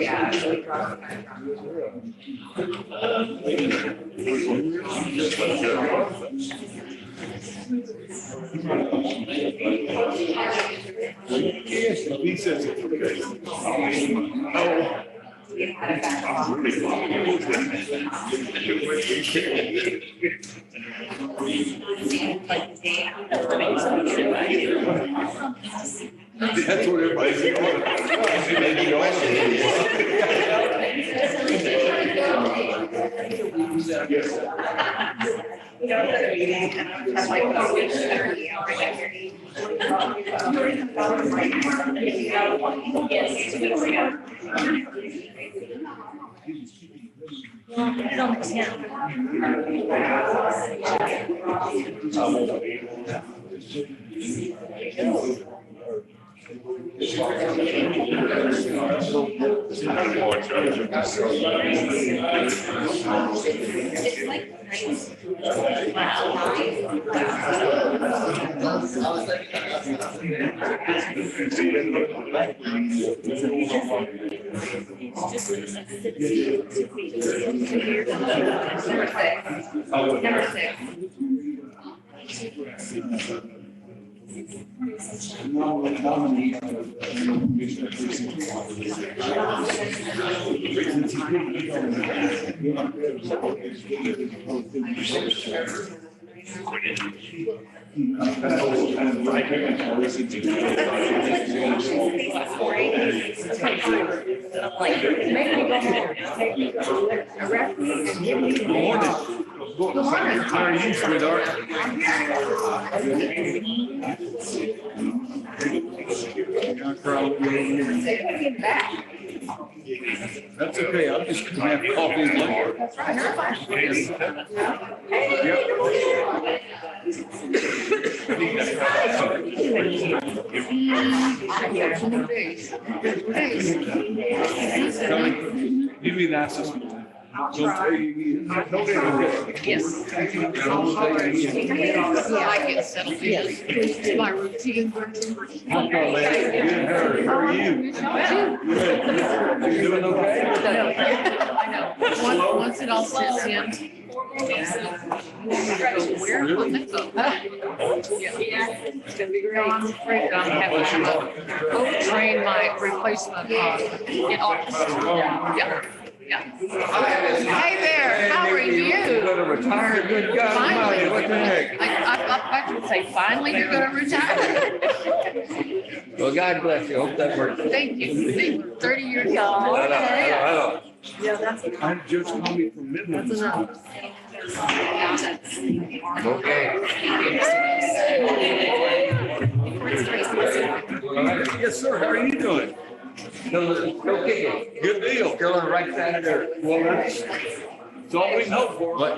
Yeah. Yes, he says it's okay. That's what everybody's doing. Number six. Good morning. How are you, sweetheart? That's okay. I'm just gonna have coffee later. You'd be nice to me. Yes. I like it settled. Yes. It's my routine. How are you? You doing okay? I know. Once it all sits in. Where will it go? Yeah. It's gonna be great. I'm afraid I'm having to train my replacement in August. Yeah. Yeah. Hey there, how are you? You're gonna retire, good God Almighty, what the heck? I should say, finally you're gonna retire. Well, God bless you, hope that works. Thank you. 30 years old. I know. Yeah, that's I'm just coming from Midland. Okay. Yes, sir, how are you doing? Go kicking. Good deal. Still on the right side of there. Well, that's all we know for. What?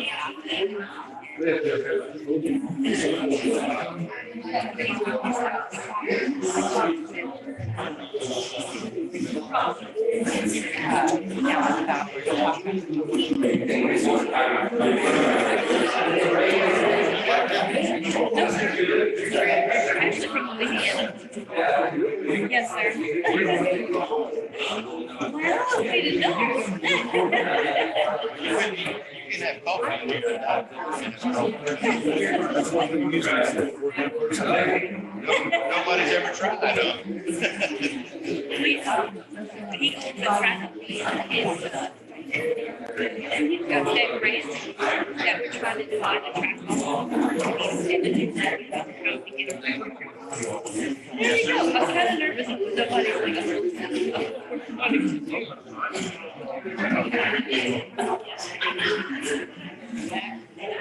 Yes, sir. Well, we didn't know. Nobody's ever tried them. He owns the track and he's got that ranch that we're trying to divide the track off. There you go. I was kind of nervous that nobody's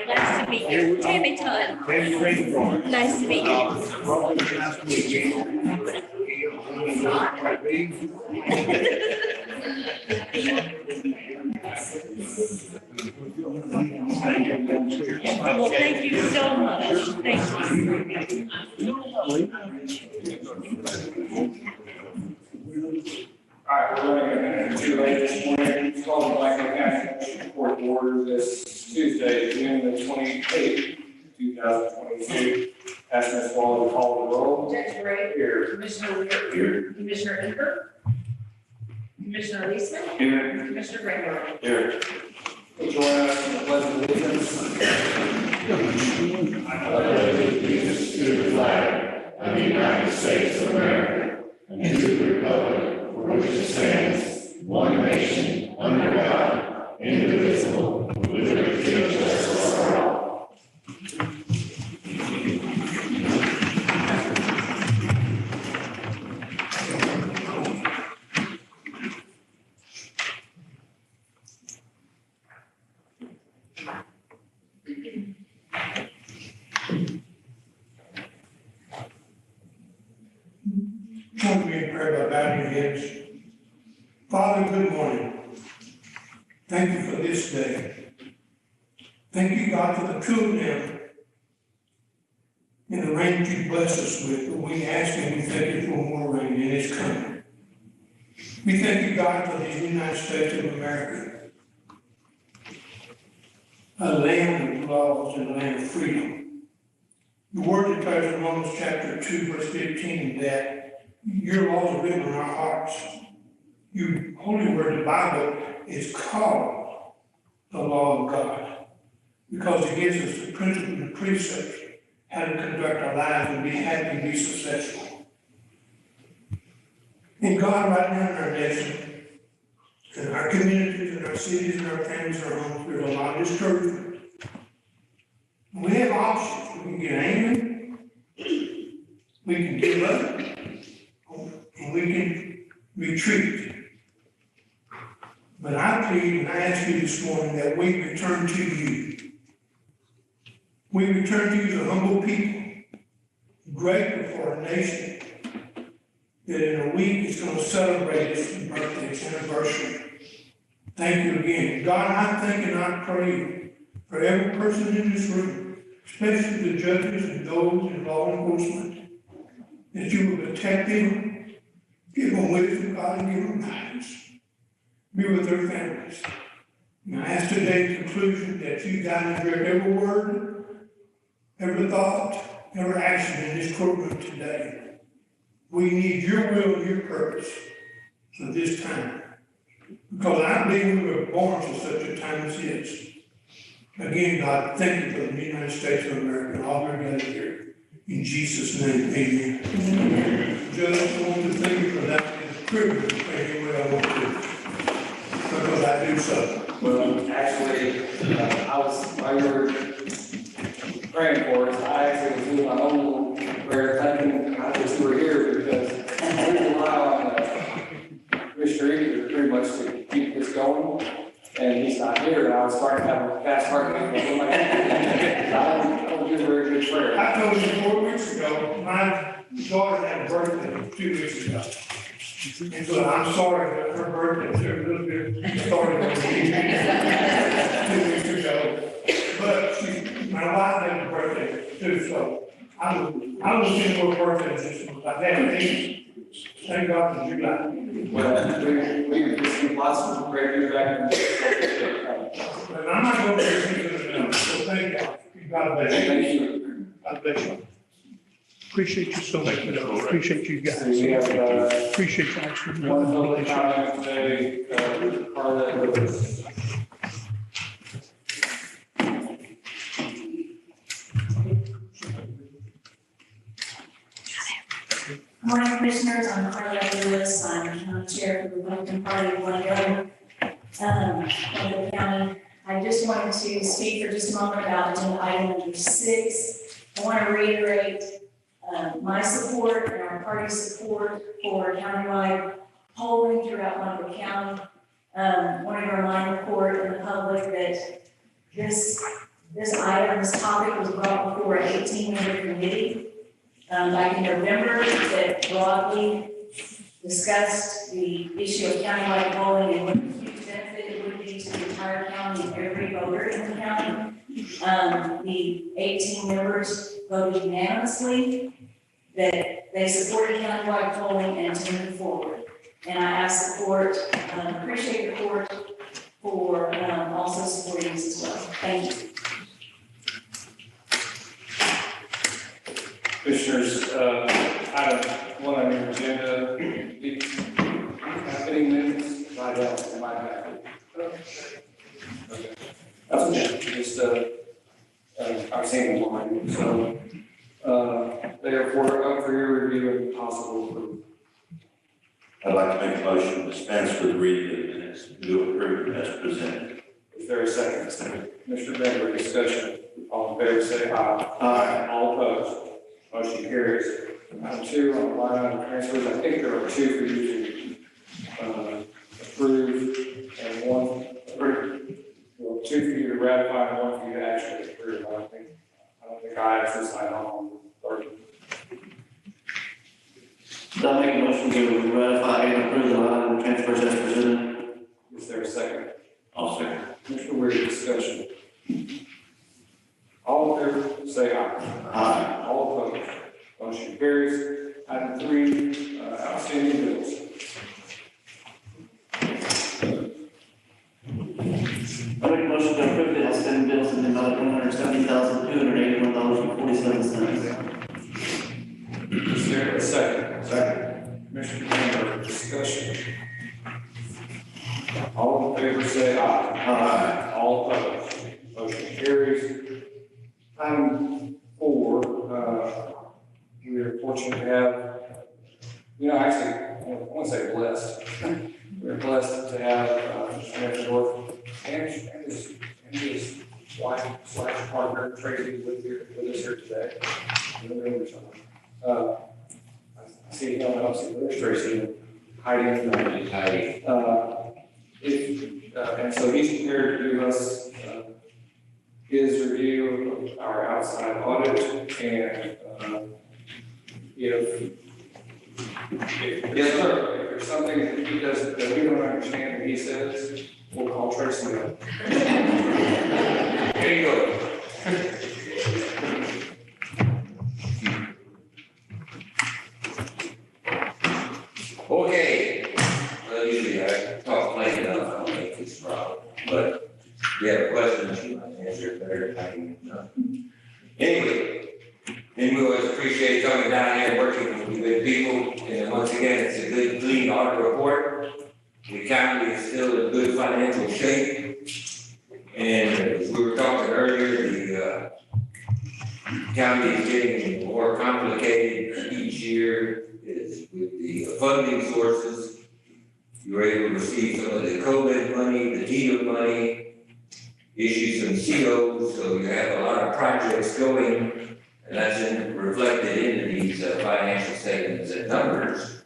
Nice to meet you. Tammy Todd. Nice to meet you. Well, thank you so much. Thank you. All right, we're going to do late this morning. It's called the Black County Court Order this Tuesday, June the 28th, 2022. Ask Ms. Wall to call the roll. Judge Gray. Here. Commissioner Weir. Here. Commissioner Ember. Commissioner Eastman, Here. Commissioner Gregor. Here. Join us in the pledge of allegiance. Join me in prayer by bowing your heads. Father, good morning. Thank you for this day. Thank you, God, for the cool down and the rain that you blessed us with. But we ask and we thank you for more rain, and it's coming. We thank you, God, for the United States of America, a land of laws and a land of freedom. The word declares in Romans chapter 2, verse 15, that your laws are written on our hearts. Your holy word, the Bible, is called the law of God because it gives us the principles and precepts how to conduct our lives and be happy and be successful. And God, right now in our nation, in our communities, in our cities, in our families, in our homes, there's a lot of discouragement. We have options. We can get angry, we can give up, and we can retreat. But I plead and I ask you this morning that we return to you. We return to you as a humble people, grateful for a nation that in a week is going to celebrate its birthday, its anniversary. Thank you again. God, I thank and I pray for every person in this room, especially the judges and those in law enforcement, that you will protect them, give them wisdom, God, and give them guidance. Be with their families. And I ask today in conclusion that you guide and direct every word, every thought, every action in this courtroom today. We need your will and your purpose for this time. Because I believe we were born for such a time as this. Again, God, thank you for the United States of America and all we're gathered here. In Jesus' name, amen. Judge, I want to thank you for that privilege to pray any way I want to. Because I do so. Well, actually, while you were praying for us, I actually was doing my own prayer, thanking God that you were here because we rely on Commissioner Eager pretty much to keep this going. And he's not here, and I was starting to have a fast heart rate. I don't do very good prayer. I told you 4 weeks ago, my daughter had a birthday 2 weeks ago. And so I'm sorry that her birthday is a little bit started on me 2 weeks ago. But my wife had a birthday too, so I was in more birthdays this month. I've had 8. Thank God for July. Well, we received lots of great feedback. But I'm not going to receive it, so thank God. God bless you. Thank you. God bless you. Appreciate you so much, appreciate you guys. So we have, Appreciate you actually. one public comment today, Carla Lewis. Morning, Commissioners. I'm Carla Lewis. I'm County Chair for the Wellington Party of One Government of the county. I just wanted to speak for just a moment about agenda item number 6. I want to reiterate my support and our party's support for countywide polling throughout Montgomery County. Want to remind the court and the public that this item, this topic was brought before an 18-member committee back in November that broadly discussed the issue of countywide polling and what a huge benefit it would be to the entire county and every voter in the county. The 18 members voted unanimously that they supported countywide polling and to move forward. And I ask the court, appreciate the court for also supporting this as well. Thank you. Commissioners, item 1 on your agenda, fitting minutes. Slide down, my back. Okay. That's okay, just, I've seen them online, so, therefore, up for your review and possible approval. I'd like to make a motion to dispense with reading of the minutes, to approve as presented. Is there a second? Mr. Bender, discussion, all in favor, say aye. Aye. All opposed, motion carries. Item 2, on the line item transfers, I think there are 2 for you to, approve, and 1, well, 2 for you to ratify, and 1 for you to actually approve. I don't think I actually sign on the 30. I'll make a motion to ratify and approve the line of transfers as presented. Is there a second? I'll second. Mr. Weir, discussion. All in favor, say aye. Aye. All opposed, motion carries. Item 3, outstanding bills. I'll make a motion to approve the outstanding bills in the amount of $170,281.47. Is there a second? Second. Mr. Bender, discussion. All in favor, say aye. Aye. All opposed, motion carries. Item 4, we are fortunate to have, actually, I want to say blessed. We're blessed to have, Mr. North and his wife / partner Tracy with us here today. I see him, I see there's Tracy hiding. And so he's prepared to give us, his review of our outside audit, and, if yes, sir, if there's something that he doesn't, that we don't understand that he says, we'll call Tracy up. Here you go. Okay, well, usually I talk plain enough, I don't make this problem, but if you have questions, you might answer it better than I can, Anyway, and we always appreciate coming down here and working with good people, and once again, it's a good, clean audit report. The county is still in good financial shape, and as we were talking earlier, the county is getting more complicated each year. Is with the funding sources. You were able to receive some of the COVID money, the TIA money, issue some COs, so you have a lot of projects going, and that's reflected into these financial statements and numbers.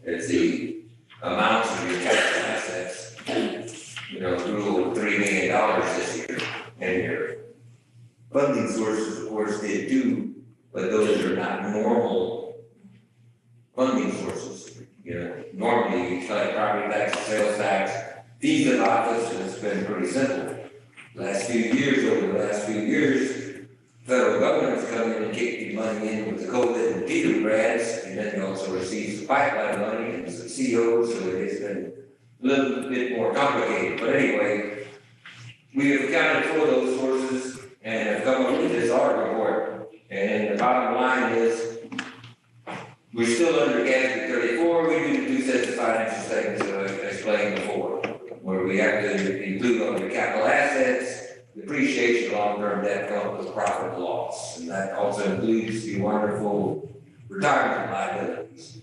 It's the amounts of your capital assets, grew over $3 million this year, and your funding sources, of course, did too, but those are not normal funding sources. Normally you collect property tax, sales tax, fees in office, and it's been pretty simple. Over the last few years, federal government's come in and kicked the money in with the COVID and TIA grants, and then you also receive some pipeline money and some COs, so it has been a little bit more complicated. But anyway, we have accounted for those sources and have come up with this audit report. And the bottom line is, we're still under GASB 34. We do 2 sets of financial statements that I explained before, where we have to include on the capital assets, depreciation, long-term debt, come up with profit and loss. And that also includes the wonderful retirement liabilities.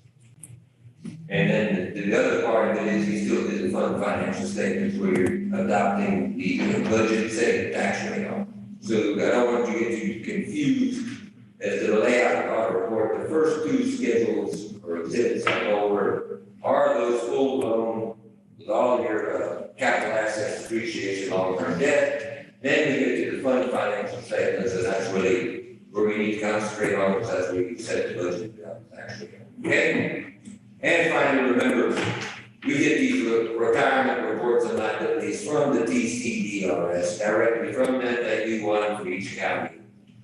And then the other part of it is you still do the fund financial statements where you're adopting the budget setting tax rate on. So I don't want you to get too confused as to the layout of the audit report. The first 2 schedules or exhibits I go over are those full blown with all your capital assets, depreciation, long-term debt. Then we get to the fund financial statements, and that's really where we need to concentrate on, because that's where we set the budget actually. Okay? And finally, remember, we get these retirement reports and liabilities from the TCDRS, directly from them. They do one for each county,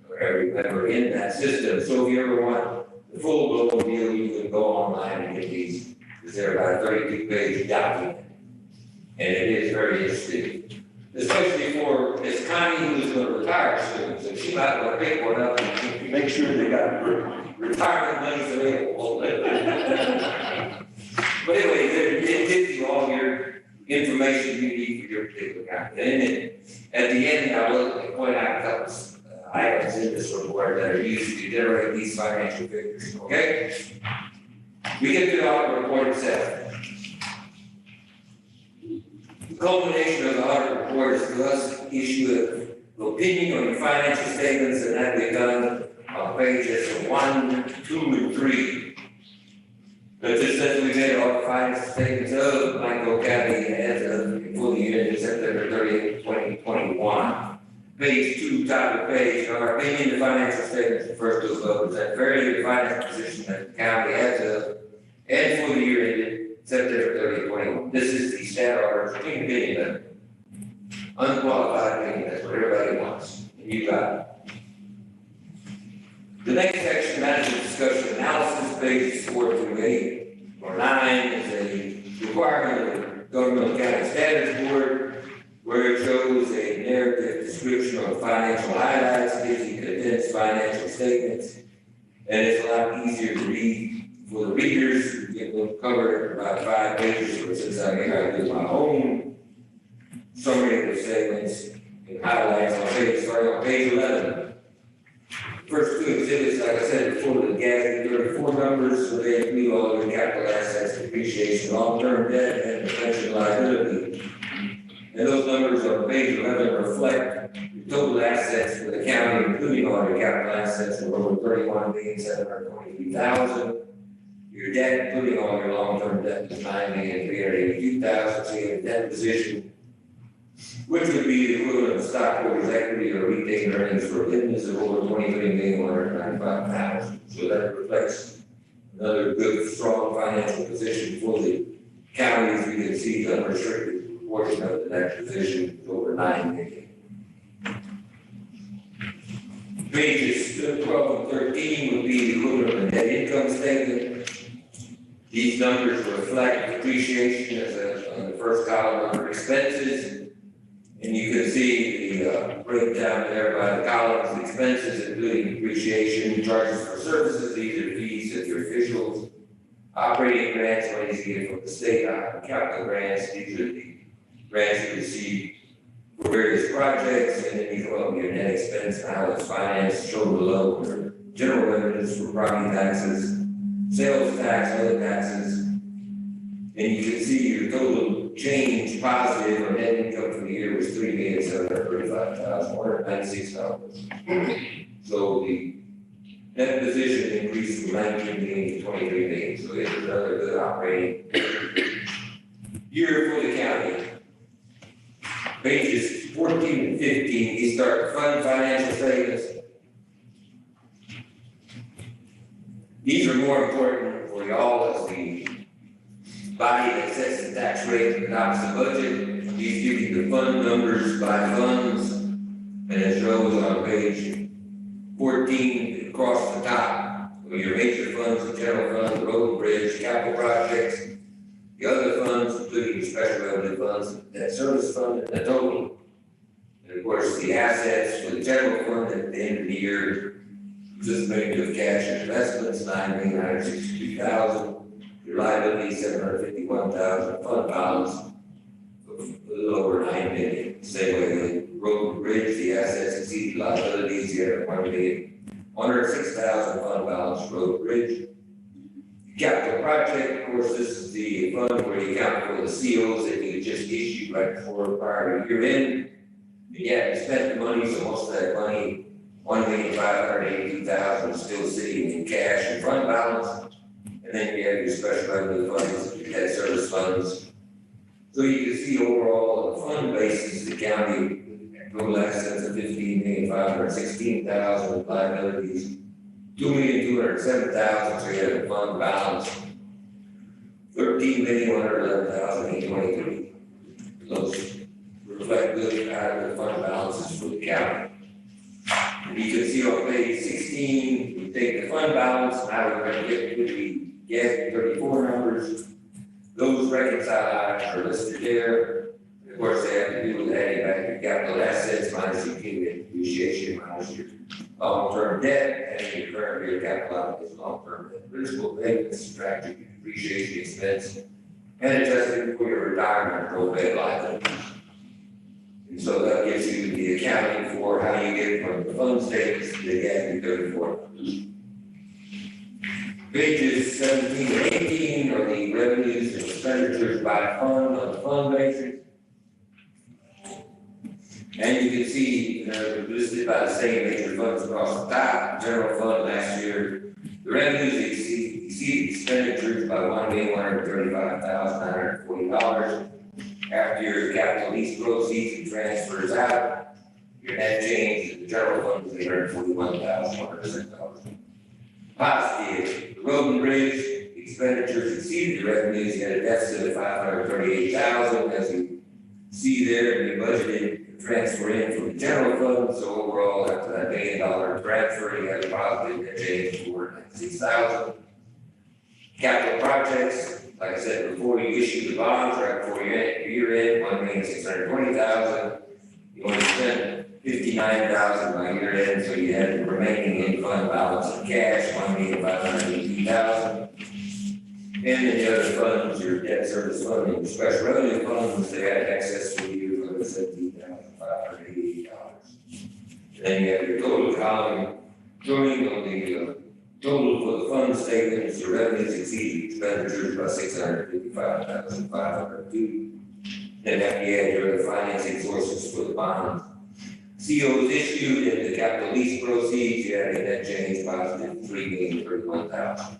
for every member in that system. So if you ever want the full blown deal, you can go online and get these. They're about a 32-page document. And it is very interesting, especially for Miss Connie, who's going to retire soon. So she might want to pick one up and make sure they got retirement money available. But anyway, it gives you all your information you need for your particular county. And then at the end, I will point out a couple items in this report that are used to generate these financial figures, okay? We get to the audit report itself. The culmination of the audit report is to us issue an opinion on your financial statements, and that we've done on pages 1, 2, and 3. But just as we made all the financial statements of Blanco County as of full year ended September 30th, 2021. Page 2, top of the page, in our opinion, the financial statements refer to above present fairly the financial position that the county as of and for the year ended September 30th, 21. This is the stat auditor's opinion, unqualified opinion, that's what everybody wants, and you got it. The next section, management discussion analysis, pages 4 through 8 or 9, is a requirement of the Government Accounting Standards Board, where it shows a narrative description of financial highlights, gives you condensed financial statements, and it's a lot easier to read for the readers. It will cover about 5 pages, but since I'm here, I do my own summary of the statements and highlights starting on page 11. First 2 exhibits, like I said before, the GASB 34 numbers, so they include all of the capital assets, depreciation, long-term debt, and pension liability. And those numbers on page 11 reflect the total assets for the county, including all your capital assets, of over $31,723,000. Your debt, including all your long-term debt, is $9,382,000. So you have a debt position, which would be the equivalent of stockholders' equity or retained earnings for a business of over $23,195,000. So that reflects another good, strong financial position for the county. As you can see, the unrestricted portion of the net position is over $9 million. Pages 12 and 13 would be the equivalent of the net income statement. These numbers reflect depreciation as on the first column under expenses. And you can see the breakdown there by the columns, expenses, including depreciation, charges for services, these are fees of your officials, operating grants, monies you get from the state, capital grants, these are the grants you receive for various projects, and then you come up with your net expense, and how it's financed, shown below, or general revenues for property taxes, sales tax, other taxes, and you can see your total change positive or net income for the year was $3,735,196. So the net position increased from 19 million to 23 million. So it's another good operating year for the county. Pages 14 and 15, you start fund financial statements. These are more important for y'all as the body that sets the tax rate and adopts the budget. These give you the fund numbers by funds, and it shows on page 14 across the top. Your major funds, the general fund, the road and bridge, capital projects, the other funds, including the special revenue funds, that service fund, and the total. And of course, the assets for the general fund at the end of the year, anticipated of cash and investments, $9,962,000. Your liability, $751,000, fund balance, a little over $9 million. Same way with road and bridge, the assets exceed liabilities, you have $1,106,000 fund balance, road and bridge. Capital project, of course, this is the fund where you account for the COs that you just issued right before prior to year end. And yeah, you spent the money, so most of that money, $1,582,000 is still sitting in cash and fund balance. And then you have your special revenue funds, your debt service funds. So you can see overall on the fund basis, the county total assets of $15,516,000, liabilities $2,207,000, so you have a fund balance $13,111,823. Those reflect good adequate fund balances for the county. And you can see on page 16, we take the fund balance, now we're going to get to the GASB 34 numbers. Those reconcile items are listed there. Of course, they have to do with adding back your capital assets minus your accumulated depreciation minus your long-term debt and your current year capital outlay long-term debt. Principal payments, subtract your depreciation expense, and adjusted for your retirement probate liability. And so that gives you the accounting for how you get from the fund statements to the GASB 34. Pages 17 and 18 are the revenues and expenditures by fund on the fund basis. And you can see, they're listed by the same major funds across the top. General fund last year, the revenues exceeded expenditures by $1,135,940. After your capital lease proceeds and transfers out, your net change in the general fund is $841,107. Positive, the road and bridge expenditures exceeded the revenues, you had a deficit of $538,000, as you see there, and you budgeted to transfer in from the general fund, so overall, after that $1 million transfer, you had a positive net change of $496,000. Capital projects, like I said before, you issued the bonds right before year end, $1,620,000. You only spent $59,000 by year end, so you had the remaining in fund balance of cash, $1,580,000. And then the other funds, your debt service fund and your special revenue funds, they had excess for you of $17,588. Then you have your total column showing on the total for the fund statements, your revenues exceed expenditures by $655,502. Then after you add your other financing sources for the bonds, COs issued and the capital lease proceeds, you had a net change positive $3,031,000.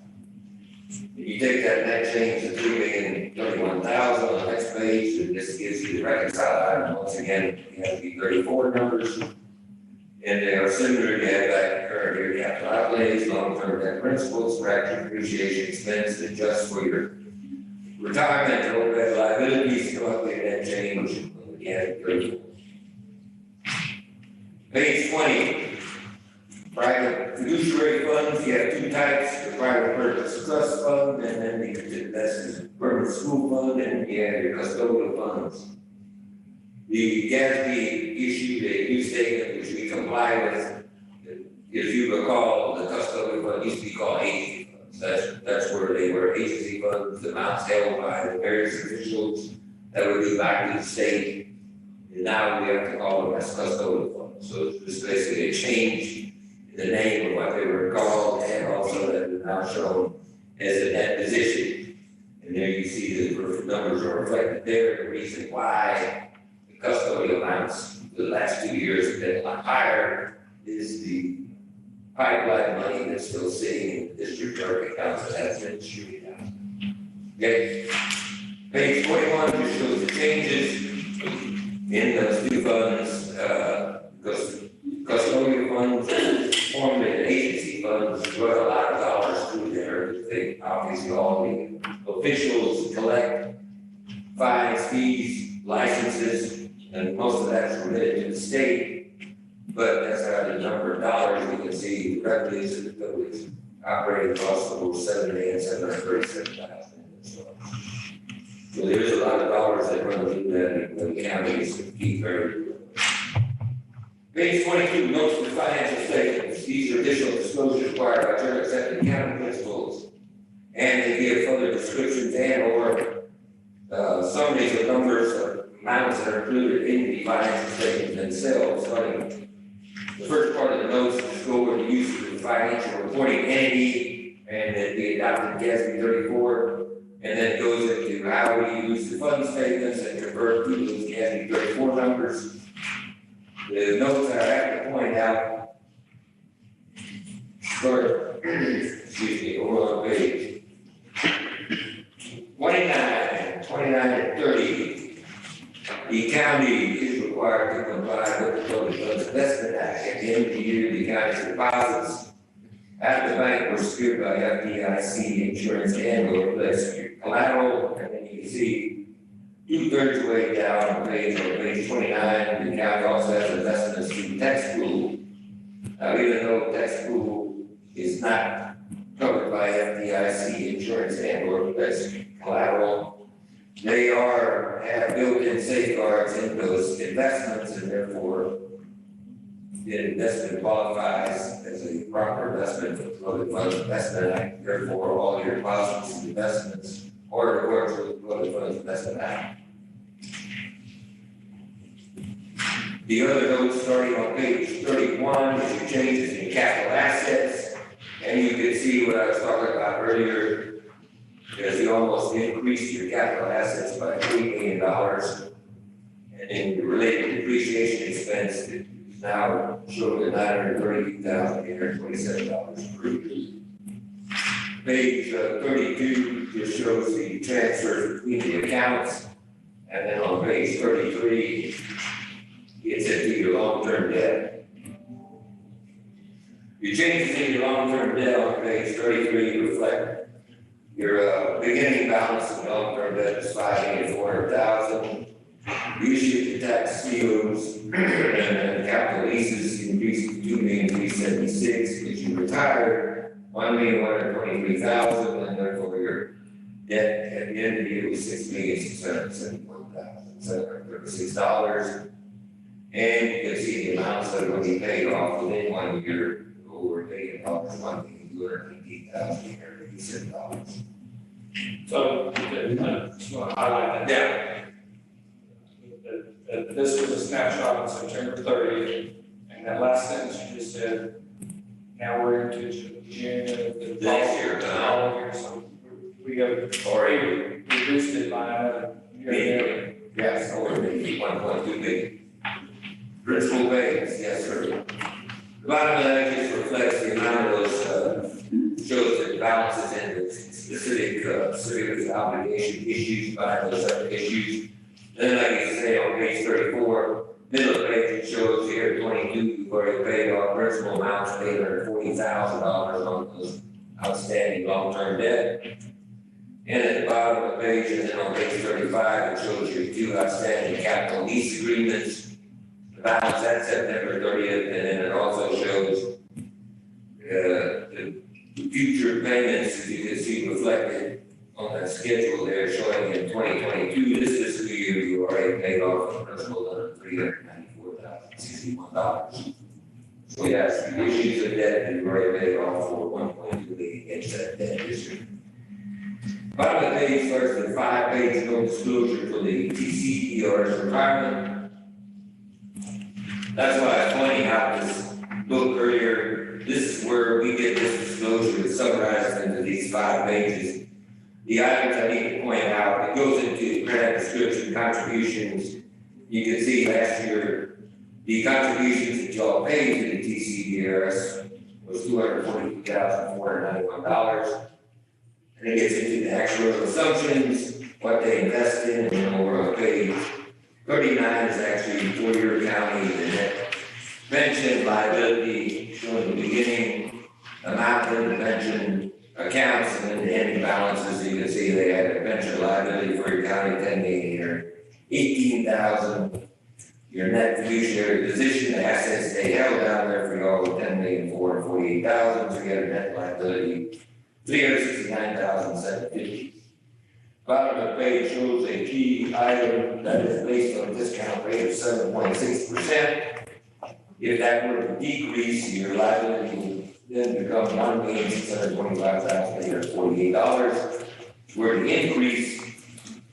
If you take that net change to $3,031,000 on the next page, and this gives you the reconciled item. Once again, you have the 34 numbers. And they are similar to add back current year capital outlays, long-term debt principals, fracture depreciation expense, adjust for your retirement and overhead liabilities, come up with a net change on the GASB 34. Page 20, private fiduciary funds, you have two types, the private purchase trust fund, and then the permanent school fund, and you have your custodial funds. The GASB issued a new statement which we comply with. If you recall, the custodial fund used to be called agency funds. That's where they were agency funds, the amounts held by the various officials that would be back to the state. And now we have to call them as custodial funds. So it's basically a change in the name of what they were called, and also that is now shown as a net position. And there you see the numbers are reflected there. The reason why the custodial amounts for the last 2 years have been a lot higher is the pipeline money that's still sitting in the district clerk accounts that has been distributed out. Okay, page 21 just shows the changes in those two funds, custodial funds, formerly the agency funds, brought a lot of dollars through there. They obviously all the officials collect fines, fees, licenses, and most of that's related to the state. But that's how the number of dollars, you can see the revenues of the village operating costs of over $7,737,000. So there's a lot of dollars that run through that, the counties keep very good. Page 22, notes for financial statements. These are additional disclosures required by general accepted accounting principles. And they give further descriptions and or summaries of numbers of amounts that are included in the financial statements themselves. Starting the first part of the notes just go over the use of the financial reporting entity and then the adopted GASB 34. And then it goes into how we use the fund statements and convert to those GASB 34 numbers. The notes that I have to point out, over on page 29 and 30, the county is required to comply with the Public Funds Investment Act. At the end of the year, the county's deposits at the bank were secured by FDIC insurance and or replacement collateral. And then you can see 2/3 of the way down on page 29, the county also has investments through tax pool. Now, even though tax pool is not covered by FDIC insurance and or replacement collateral, they have built-in safeguards in those investments, and therefore the investment qualifies as a proper investment for the Public Funds Investment Act. Therefore, all your deposits and investments or it works with other funds, that's the matter. The other note starting on page 31 is your changes in capital assets. And you can see what I was talking about earlier, because you almost increased your capital assets by $3 million. And then the related depreciation expense is now showing $932,827 per year. Page 32 just shows the transfers between the accounts. And then on page 33, it's into your long-term debt. Your changes in your long-term debt on page 33 reflect your beginning balance of long-term debt is $5,400,000. You issued the tax COs and capital leases increased to $2,376,000 as you retired, $1,123,000, and therefore your debt at the end of the year was $6,671,736. And you can see the amounts that are going to be paid off within 1 year over $1 million, $1,218,887. So, I just want to highlight that. Yeah. This was a snapshot on September 30th, and that last sentence you just said, now we're into June of the Next year, following year, so we have already reduced it by another year. Yes, or maybe 1.2 billion. Principal payments, yes, sir. The bottom of that just reflects the amount of those, shows the balances in the specific, certificates of obligation issues by those other issues. Then, like you say, on page 34, middle of the page, it shows here 22, you've already paid off principal amounts of $840,000 on those outstanding long-term debt. And at the bottom of the page, and then on page 35, it shows your 2 outstanding capital lease agreements. The balance at September 30th, and then it also shows the future payments, as you can see reflected on that schedule there, showing in 2022, this fiscal year, you already paid off the principal of $394,061. So yes, the issues of debt, you've already paid off for $1.2 billion against that debt this year. Bottom of the page starts with 5-page no disclosure for the TCER's retirement. That's why I was pointing out this book earlier. This is where we get this disclosure that's summarized into these 5 pages. The items I need to point out, it goes into credit description contributions. You can see last year, the contributions that y'all paid to the TCERS was $242,491. And it gets into the actual assumptions, what they invest in, and then over on page 39 is actually for your county, the net pension liability, showing the beginning amount in the pension accounts, and then the ending balances. You can see they had a pension liability for your county, $10 million or $18,000. Your net fiduciary position assets they held down there for y'all with $10,448,000. So you had a net liability $369,750. Bottom of the page shows a key item that is based on a discount rate of 7.6%. If that were to decrease, your liability would then become $1,625,848. Were to increase,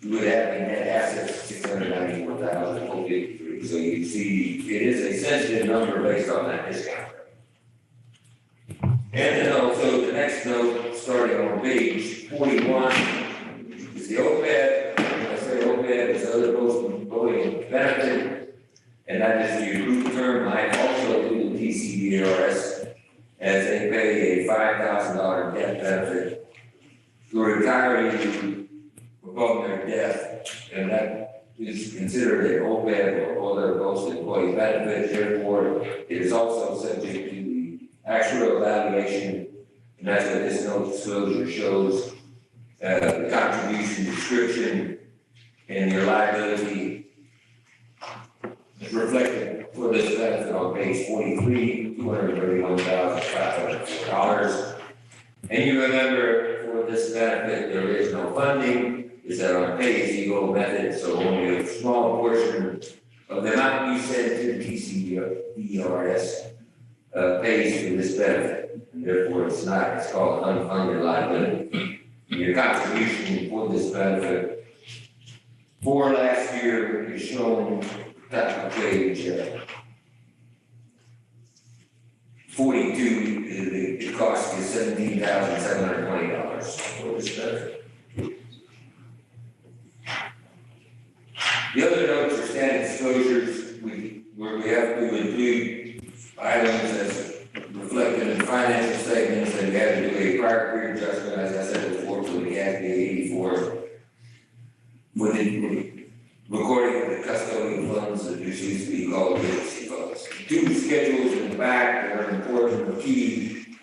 you would have a net asset of $694,453. So you see, it is a sensitive number based on that discount rate. And then also the next note, starting on page 41, is the OPEB. When I say OPEB, it's other post-employment benefit. And that is the group term might also do the TCERS as they pay a $5,000 death benefit to a retiree upon their death. And that is considered an OPEB or other post-employee benefit. Therefore, it is also subject to the actual evaluation. And that's what this note disclosure shows. The contribution description and your liability is reflected for this benefit on page 43, $231,504. And you remember for this benefit, there is no funding. It's on a pay-as-you-go method, so only a small portion of the amount you send to the TCERS pays for this benefit. And therefore, it's called an unfunded liability. your contribution for this benefit for last year is shown top of page 42, the cost is $17,720 for this benefit. The other notes are standard disclosures, where we have to include items as reflected in financial statements, and we have to do a prior period adjustment, as I said before, for the CASB 84. With the recording of the custodial funds that used to be called emergency funds. Two schedules in the back that are important and key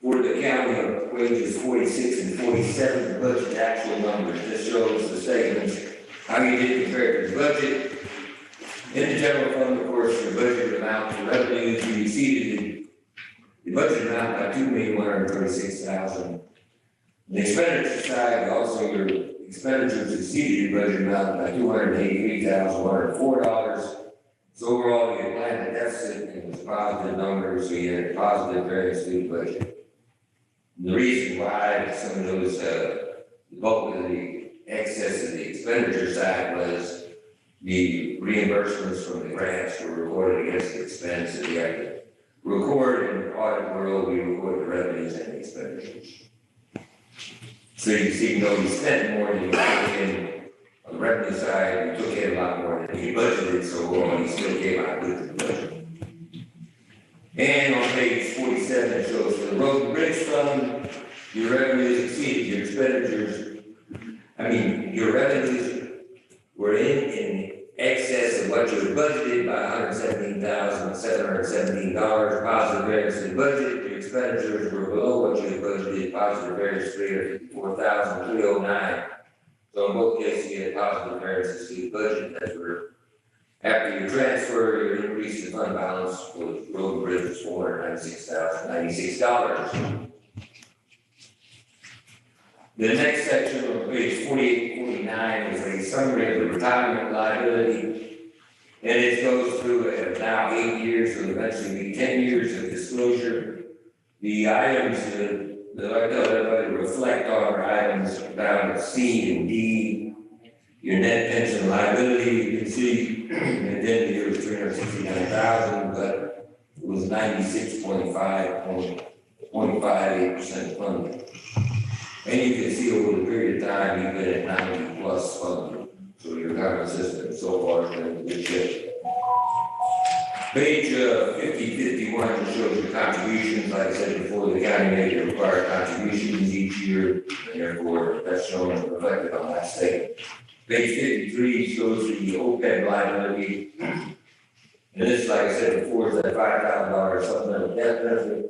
for the county of pages 46 and 47, the budget actual numbers. This shows the statements, how you did compare to the budget. In the general fund, of course, your budget amount for revenues, you exceeded the budget amount by $2,136,000. The expenditure side, also your expenditures exceeded your budget amount by $283,104. So overall, you had planned a deficit and it was positive numbers, so you had a positive variance to the budget. The reason why some of those, the bulk of the excess of the expenditure side was the reimbursements from the grants were recorded against the expense, and we had to record in the audit world, we record the revenues and the expenditures. So you see, you know, you spent more than you took in on the revenue side, you took in a lot more than you budgeted, so you still came out with the budget. And on page 47, it shows for the road and bridge fund, your revenues exceeded your expenditures. Your revenues were in excess of what you had budgeted by $117,717, positive variance in the budget. Your expenditures were below what you had budgeted, positive variance $354,309. So in both cases, you had positive variances to the budget that were, after your transfer, your increase in fund balance was road and bridge was $496,096. The next section on page 48, 49 is a summary of the retirement liability. And it goes through now 8 years, so eventually be 10 years of disclosure. The items that I tell everybody to reflect on are items down at C and D. Your net pension liability, you can see, and then the year was $369,000, but it was 96.58% funded. And you can see over the period of time, you've been at 90 plus funding. So your government system so far has been in good shape. Page 51 shows your contributions. Like I said before, the county made the required contributions each year, and therefore that's shown and reflected on that statement. Page 53 shows the OPEB liability. And this, like I said before, is that $5,000 supplemental death benefit.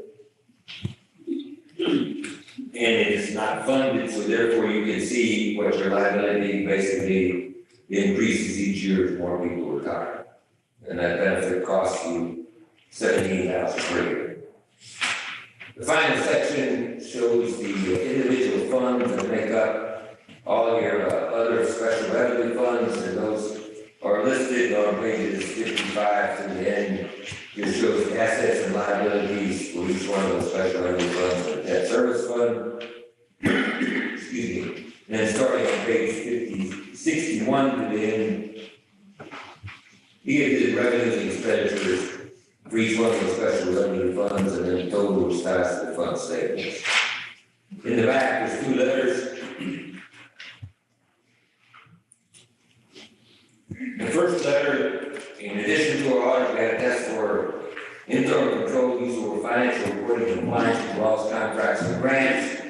And it is not funded, so therefore you can see what your liability basically increases each year as more people retire. And that benefit costs you $17,000 per year. The final section shows the individual funds that make up all of your other special revenue funds, and those are listed on pages 55 to the end. It shows the assets and liabilities for each one of those special revenue funds, the debt service fund. Excuse me. And then starting on page 61 to the end, you get the revenues and expenditures for each one of those special revenue funds, and then total which ties to the fund statements. In the back, there's 2 letters. The first letter, in addition to our audit, we had a test for internal control use over financial reporting compliance with laws, contracts, and grants.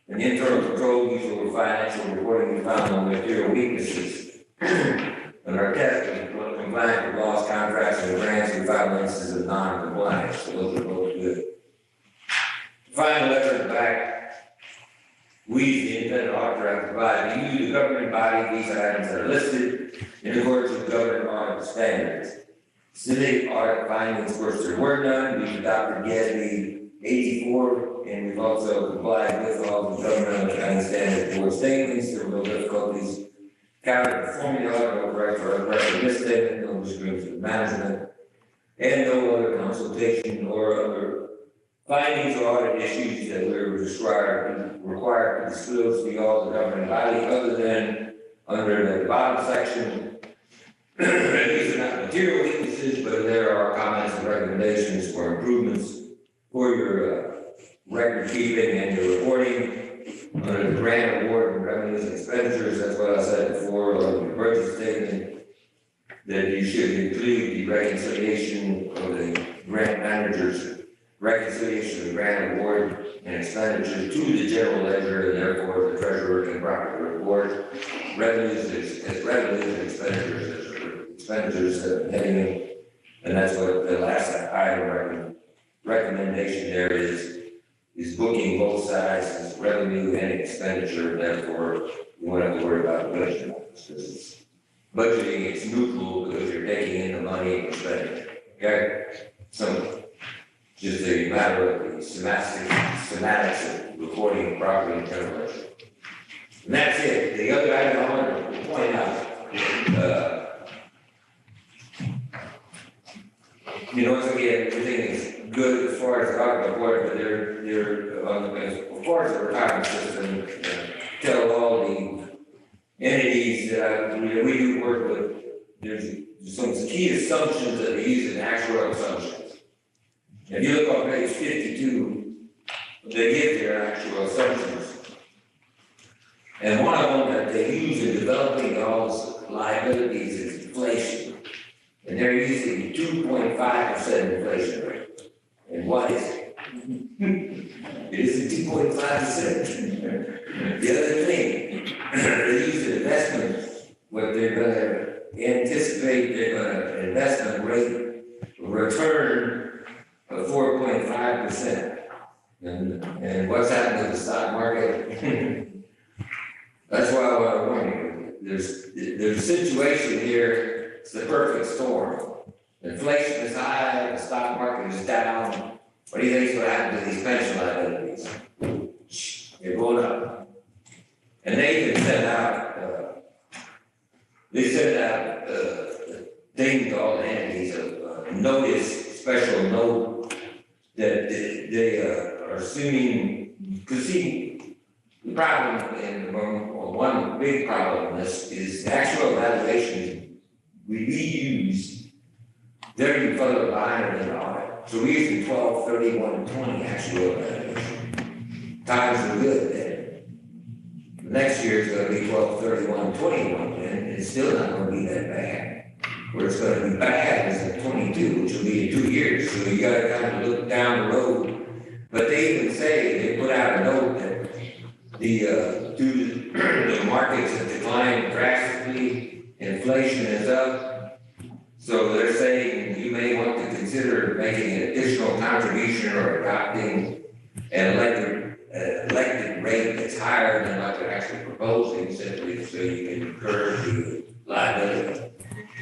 And the internal control use over financial reporting, we found no material weaknesses. And our test was compliant with laws, contracts, and grants, we found instances of non-compliance, so those are both good. Final letter in the back, we, the independent auditor, have provided to you, the governing body, these items that are listed in accordance with government audit standards. Specific audit findings, of course, there were none. We've adopted GASB 84, and we've also complied with all the government accounting standard board statements. There were no difficulties counting performing the audit, no correct or incorrect misstatement, no disagreements with management, and no other consultation or other findings or audit issues that we're required to disclose to all the governing body other than under the bottom section. And these are not material weaknesses, but there are comments and recommendations for improvements for your record keeping and your reporting. Under the grant award and revenues and expenditures, that's what I said before, on the budget statement, that you should include the reconciliation of the grant manager's reconciliation of the grant award and expenditure to the general ledger, and therefore the treasurer can properly report revenues and expenditures heading, and that's what the last item recommendation there is booking both sides as revenue and expenditure, therefore you won't have to worry about the budget. Budgeting is neutral because you're taking in the money and spending it, okay? So just a matter of the semantics of recording property and general. And that's it. The other item I want to point out, once again, everything is good as far as the audit report, but they're as far as the retirement system, tell all the entities that we do work with, there's some key assumptions that they use in actual assumptions. If you look on page 52, they give their actual assumptions. And one of them that they use in developing all the liabilities is inflation. And they're using 2.5% inflation rate. And what is it? It is 2.5%. The other thing, they use the investment, what they're gonna anticipate, they're gonna investment rate return of 4.5%. And what's happening with the stock market? That's why I want to warn you. There's a situation here, it's the perfect storm. Inflation is high, the stock market is down. What do you think is going to happen to these pension liabilities? They're going up. And they can send out, thing to all the entities, a notice, special note that they are assuming, because see, the problem, and one big problem in this is the actual evaluation we use, they're even further behind than audit. So we're using 12, 31, and 20 actual evaluation. Times are good then. Next year is going to be 12, 31, 21, and it's still not going to be that bad. Where it's going to be bad is in 22, which will be in 2 years. So you got to kind of look down the road. But they even say, they put out a note that the markets have declined drastically, inflation is up. So they're saying you may want to consider making an additional contribution or adopting an elected rate that's higher than what they're actually proposing, simply so you can incur the liability.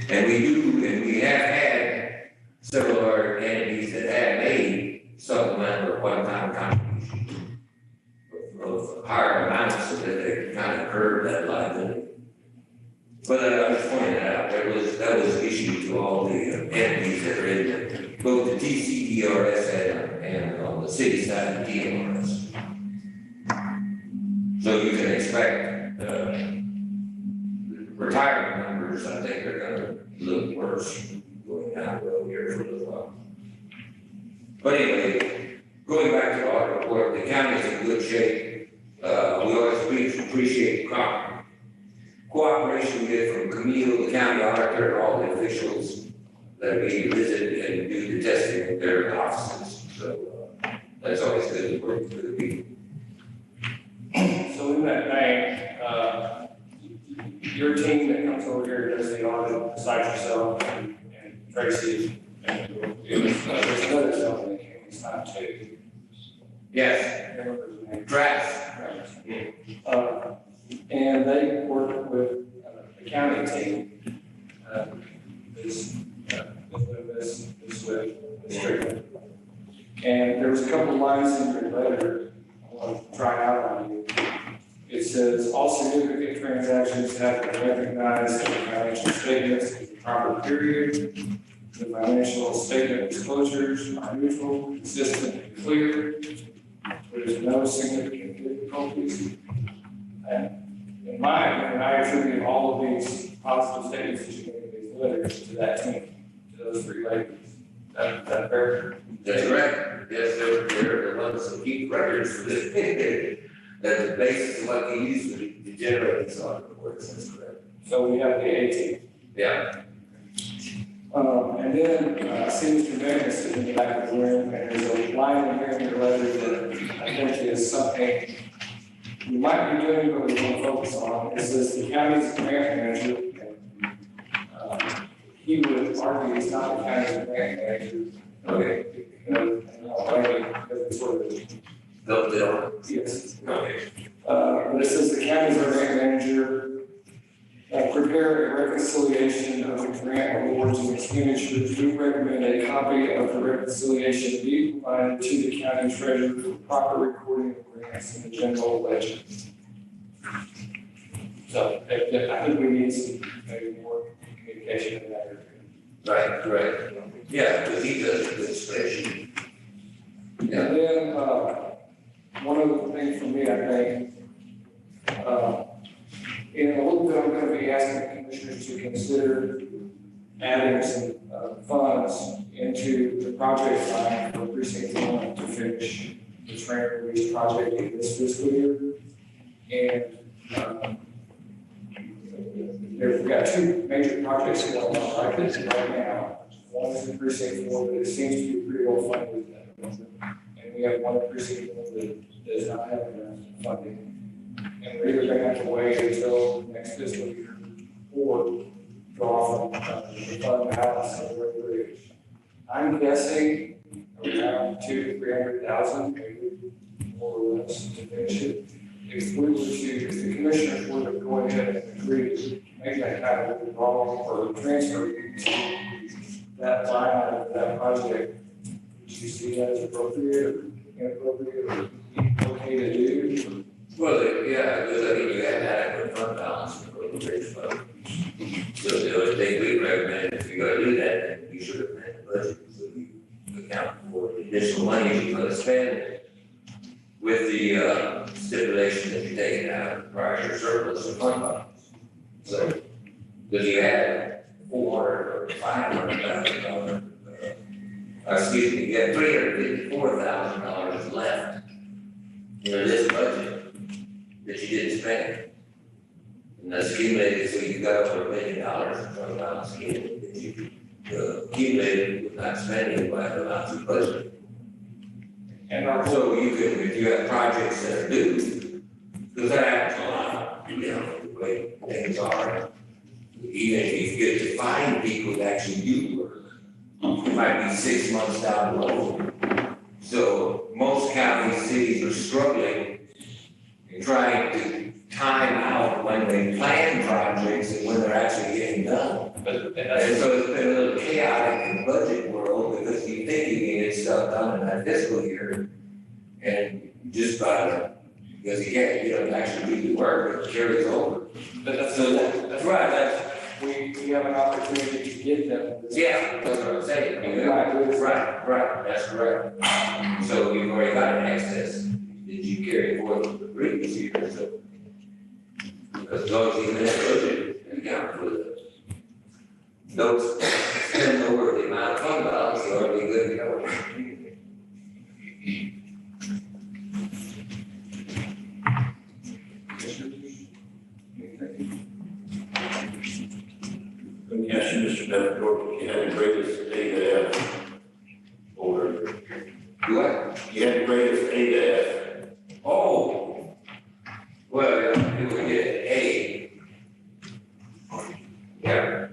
And we have had several of our entities that have made supplemental or one-time contributions of higher amounts so that they kind of curb that liability. But I was pointing out, that was issued to all the entities that are in both the TCDRS and on the city side, the DMRS. So you can expect retirement numbers, I think, are going to look worse going down the road here for a little while. But anyway, going back to the audit report, the county's in good shape. We always appreciate cooperation we get from Camille, the county auditor, and all the officials that we visit and do the testing at their offices. So that's always good to work with the people. So in that vein, your team that comes over here does the audit, besides yourself and Tracy, and there's another gentleman that came this time too. Yes. Travis. And they work with the county team, this Strickland. And there was a couple lines in your letter I want to try out on you. It says, all significant transactions have been recognized in financial statements in the proper period. The financial statement disclosures are neutral, consistent, and clear. There's no significant difficulties. And in my opinion, I attribute all of these positive statements that you made in these letters to that team, to those three ladies. That fair? That's right. Yes, they're the ones who keep records for this. That's the basis of what they use to generate these audit reports. That's correct. So we have the A team. Yeah. And then, I see Mr. Davis is in the back of the room, and there's a line in here in your letter that I think is something we might be doing, but we want to focus on. It says the county's grant manager. He would argue he's not the county's grant manager. Okay. Because it's sort of. Yes. Okay. But it says the county's grant manager prepare a reconciliation of the grant awards and expenditures. We recommend a copy of the reconciliation be provided to the county treasurer for proper recording of grants in the general ledger. So I think we need some maybe more communication in that area. Right. Yeah, because he does a good spreadsheet. Yeah. And then, one other thing for me, I think, in a little bit, I'm going to be asking commissioners to consider adding some funds into the project line for precinct 1 to finish the train release project in this fiscal year. And we've got two major projects going on right now. One is in precinct 4, but it seems to be pretty well funded at the moment. And we have one in precinct 1 that does not have enough funding. And we're either gonna have to wait until next fiscal year or draw from the fund balance of the bridge. I'm guessing around $200,000 to $300,000, maybe more or less to finish it. If the commissioners were to go ahead and agree to make that kind of withdrawal or transfer to that line item of that project, would you see that as appropriate or inappropriate or okay to do? Well, yeah, because I think you have adequate fund balance for the bridge fund. So the other thing we recommend, if you're gonna do that, then you should amend the budget, so you account for the additional money you're gonna spend with the stipulation that you're taking out of prior year surplus of fund balance. So, because you had $400,000 or $500,000, excuse me, you had $354,000 left in this budget that you didn't spend. And that's accumulated, so you got over $1 million in fund balance again, that you accumulated with not spending by the amounts of budget. And so you can, if you have projects that are due, because that happens a lot, you know, the way things are. Even if you get to find people that actually do work, it might be 6 months down the road. So most counties, cities are struggling in trying to time out when they plan projects and when they're actually getting done. And so it's been a little chaotic in the budget world because you think you can get stuff done in that fiscal year. And just because you can't, you don't actually do the work, it carries over. But that's right, we have an opportunity to get them. Yeah, that's what I'm saying. Right, that's correct. So you've already got an excess that you carry forward from the previous year, so. Because those even in that budget, account for the, those spend over the amount of fund balance, you already good to go. Let me ask you, Mr. Bettendorf, you had the greatest A to F order. Do what? You had the greatest A to F. Oh, well, it would get A. Yeah.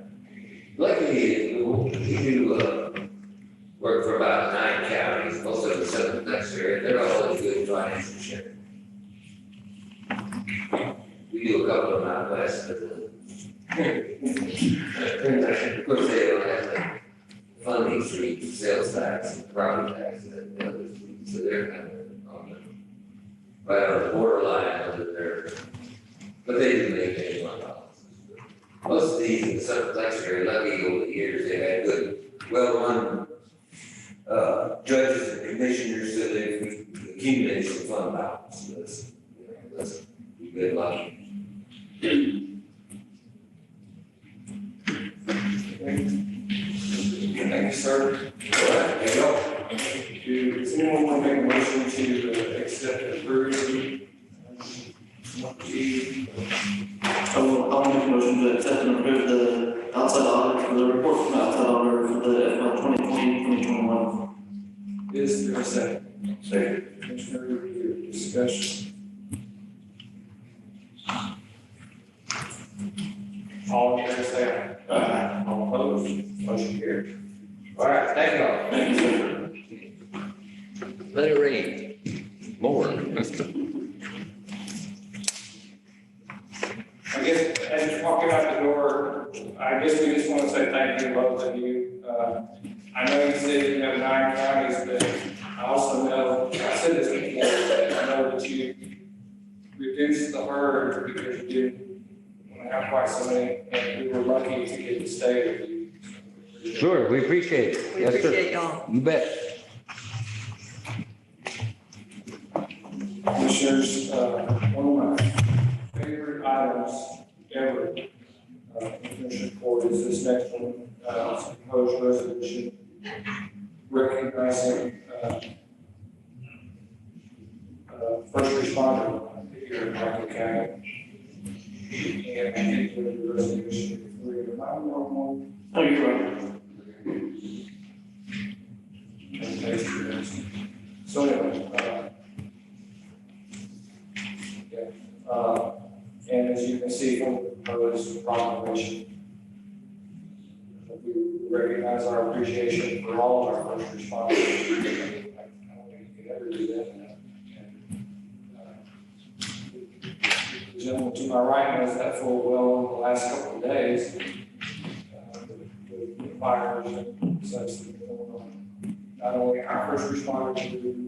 Luckily, we do work for about 9 counties, most of them southern next area, they're all in good financial shape. We do a couple of them out west, but of course, they don't have the funding for sales tax and property tax and the others, so they're kind of on the, right on the borderline of their, but they do maintain fund balances. Most of these in the Southern Flex area, lucky over the years, they've had good, well one, judges and commissioners that they've accumulated some fund balance. That's good luck. Thank you, sir. There you go. Does anyone want to make a motion to accept and approve? I'll make a motion to accept and approve the outside audit for the report from the outside auditor for the FY 2020-2021. Is there a second? Second. Commissioner Revere, discussion. All in favor, say aye. Aye. All opposed, motion carries. All right, thank you all. Thank you, sir. Let it rain. More. I guess as you're walking out the door, I guess we just want to say thank you to both of you. I know you said you have 9 counties, but I also know, I said this before, but I know that you reduced the herd because you didn't want to have quite so many, and we were lucky to get to stay with you. Sure, we appreciate it. We Yes, sir. appreciate y'all. You bet. Commissioners, one of my favorite items ever, Commissioner Court, is this next one, proposed resolution recognizing, first responder here in Michael County. And I think we're the resolution 3, am I wrong? Oh, you're right. So anyway, and as you can see from the proposed proclamation, we recognize our appreciation for all of our first responders. I don't think you could ever do that. The gentleman to my right knows that full well in the last couple of days. The fires and such that are going on. Not only our first responders,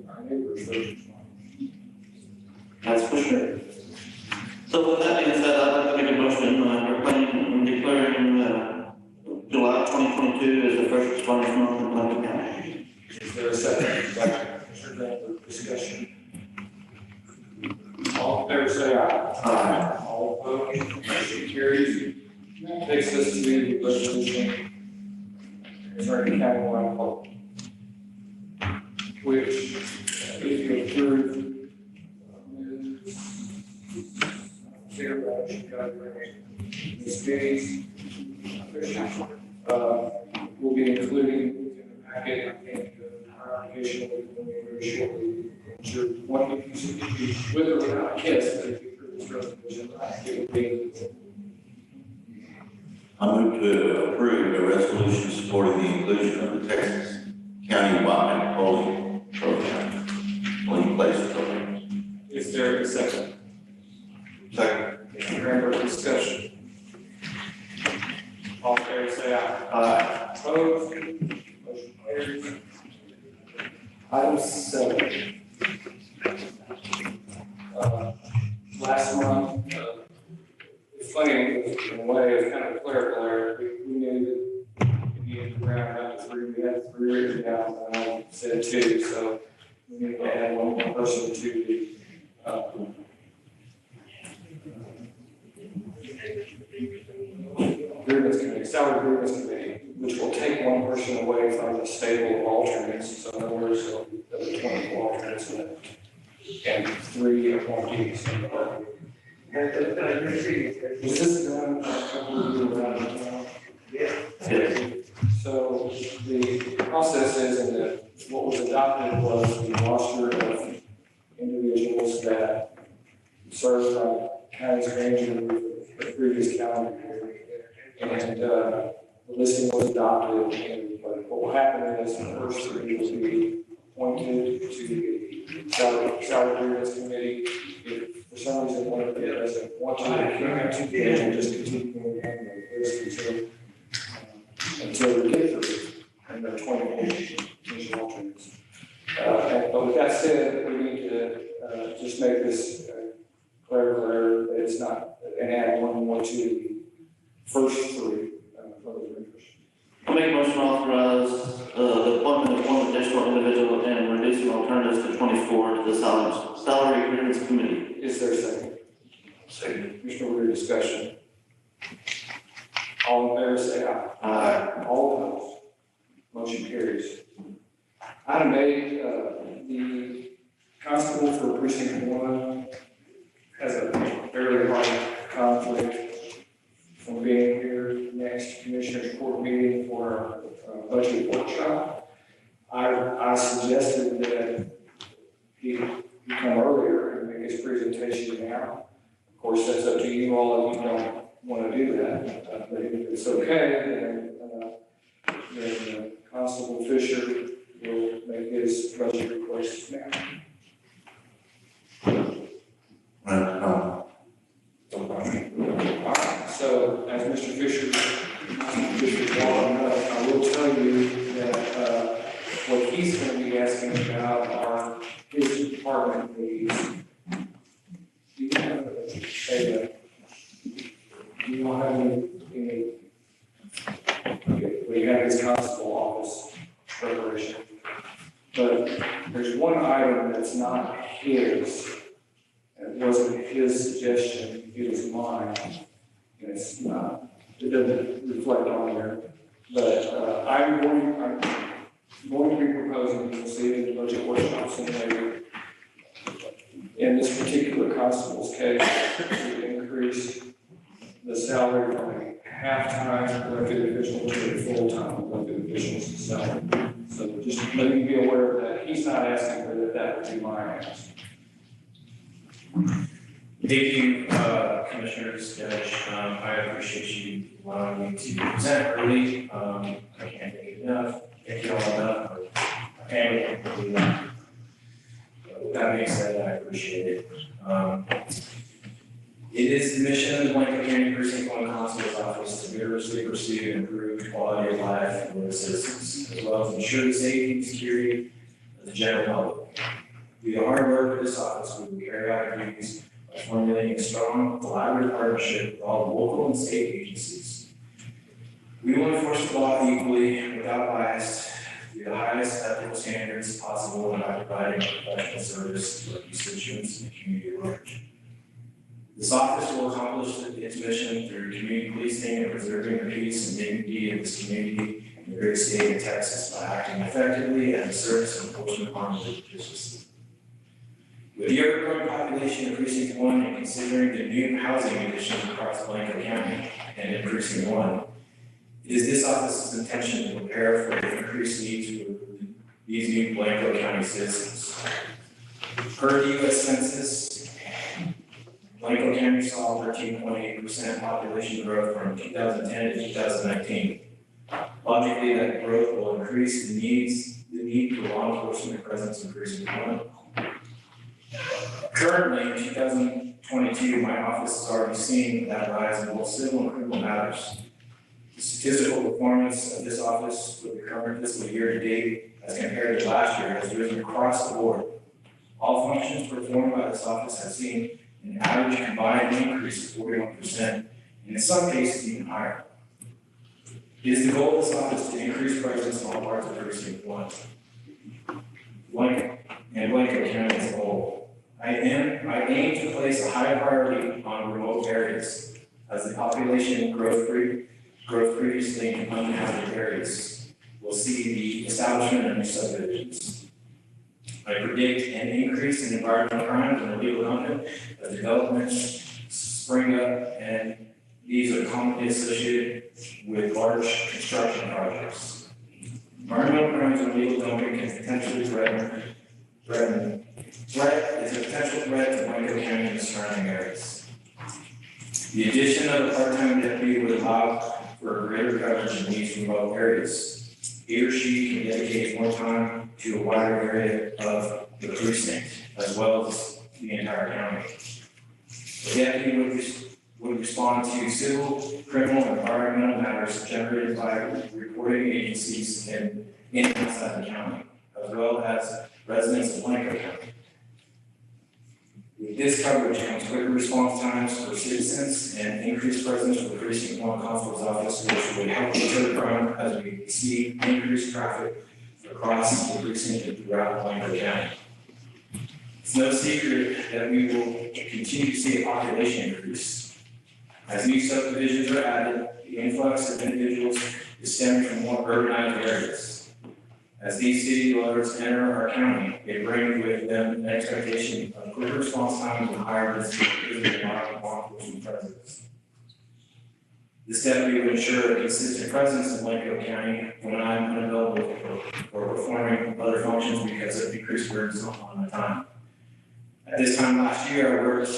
but our neighbors' first responders. That's for sure. So with that being said, I'd like to make a motion, proclaiming and declaring, July 2022 as the first responders month in Platte County. Is there a second? Second. Commissioner Grant, discussion. All in favor, say aye. Aye. All opposed, motion carries. That takes us to the resolution concerning countywide vote, which, if you approve, Ms. Gates, will be including in the packet, I think, our application will be very shortly. I'm sure one of you, with or without a kiss, but if you approve this resolution, I think it would be. I move to approve the resolution supporting the inclusion of the Texas County-wide polling program, polling place program. Is there a second? Second. Member discussion. All in favor, say aye. Aye. Opposed? Motion carries. Item 7. Last month, it's funny, in a way, it's kind of a clerical error. We needed to round up to 3. We had 3 written down, and I said 2, so we need to add one more person to the, grievance committee, salary grievance committee, which will take one person away from the stable of alternates. So in other words, there'll be 24 alternates and 3 appointees. Was this done a couple of years around? Yeah. So the process is, and what was adopted was the roster of individuals that served on county's ranger the previous calendar year. And the listing was adopted, and what will happen is the first 3 will be appointed to the salary grievance committee. If for some reason one of them doesn't want to, they can just continue moving on the list until we get through, and there are 20 commission alternates. But with that said, we need to just make this clerical error that it's not, and add one more to the first 3 for the members. I'll make a motion to authorize, the appointment of one additional individual and reducing alternatives to 24 to the salary agreements committee. Is there a second? Second. Commissioner Rea, discussion. All in favor, say aye. Aye. All opposed? Motion carries. Item 8, the constable for precinct 1 has a fairly hard conflict from being here next Commissioners Court meeting for a budget workshop. I suggested that he come earlier and make his presentation now. Of course, that's up to you all if you don't want to do that. But if it's okay, then Constable Fisher will make his budget request now. No. All right, so as Mr. Fisher brought up, I will tell you that what he's going to be asking about are his department needs. Do you have you don't have any, okay, we have his constable office preparation. But there's one item that's not his. It wasn't his suggestion, it was mine. And it's not, it doesn't reflect on there. But I'm going to be proposing, you'll see it in the budget workshop soon later. In this particular constable's case, we increased the salary from a half-time elected official to a full-time elected official's salary. So just let me be aware of that. He's not asking for that, that would be my ask. Thank you, Commissioners, Judge. I appreciate you allowing me to present early. I can't thank you enough. Thank you all enough. My family can't thank you enough. With that being said, I appreciate it. It is the mission of the Blanco County Precinct 1 Constable's Office to vigorously pursue and improve quality of life for the citizens, as well as ensure the safety and security of the general public. Through the hard work of this office, we will carry out our duties by formulating a strong, collaborative partnership with all local and state agencies. We will enforce the law equally, without bias, to the highest ethical standards possible, and by providing professional service to our constituents and the community at large. This office will accomplish its mission through community policing and preserving the peace and dignity of this community in the great state of Texas by acting effectively and in service of enforcement arms of justice. With the ever-growing population of Precinct 1 and considering the new housing additions across Blanco County and in Precinct 1, it is this office's intention to prepare for the increased needs for these new Blanco County citizens. Per the U.S. Census, Blanco County saw 13.8% population growth from 2010 to 2019. Logically, that growth will increase the need for law enforcement presence in Precinct 1. Currently, in 2022, my office is already seeing that rise in both civil and criminal matters. The statistical performance of this office for the current fiscal year to date, as compared to last year, has risen across the board. All functions performed by this office have seen an average combined increase of 41%, and in some cases even higher. It is the goal of this office to increase presence in all parts of Precinct 1 and Blanco County as a whole. I aim to place a high priority on remote areas, as the population growth previously in uninhabited areas will see the establishment of new subdivisions. I predict an increase in environmental crimes and illegal conduct as developments spring up, and these are commonly associated with large construction projects. Environmental crimes and illegal dumping can potentially is a potential threat to Blanco County and the surrounding areas. The addition of a part-time deputy would allow for greater coverage in these remote areas. He or she can dedicate more time to a wider area of the precinct, as well as the entire county. The deputy would respond to civil, criminal, and environmental matters generated by reporting agencies in and outside the county, as well as residents of Blanco County. We With this coverage comes quicker response times for citizens and increased presence for the precinct one constable's office, which would help deter crime as we see increased traffic across the precinct and throughout Blanco County. It's no secret that we will continue to see a population increase. As new subdivisions are added, the influx of individuals is stemming from more urbanized areas. As these city dwellers enter our county, they bring with them an expectation of quicker response times and higher visibility than law enforcement presence. This deputy will ensure a consistent presence in Blanco County when I'm unavailable or performing other functions because of decreased burdens on my time. At this time last year, I worked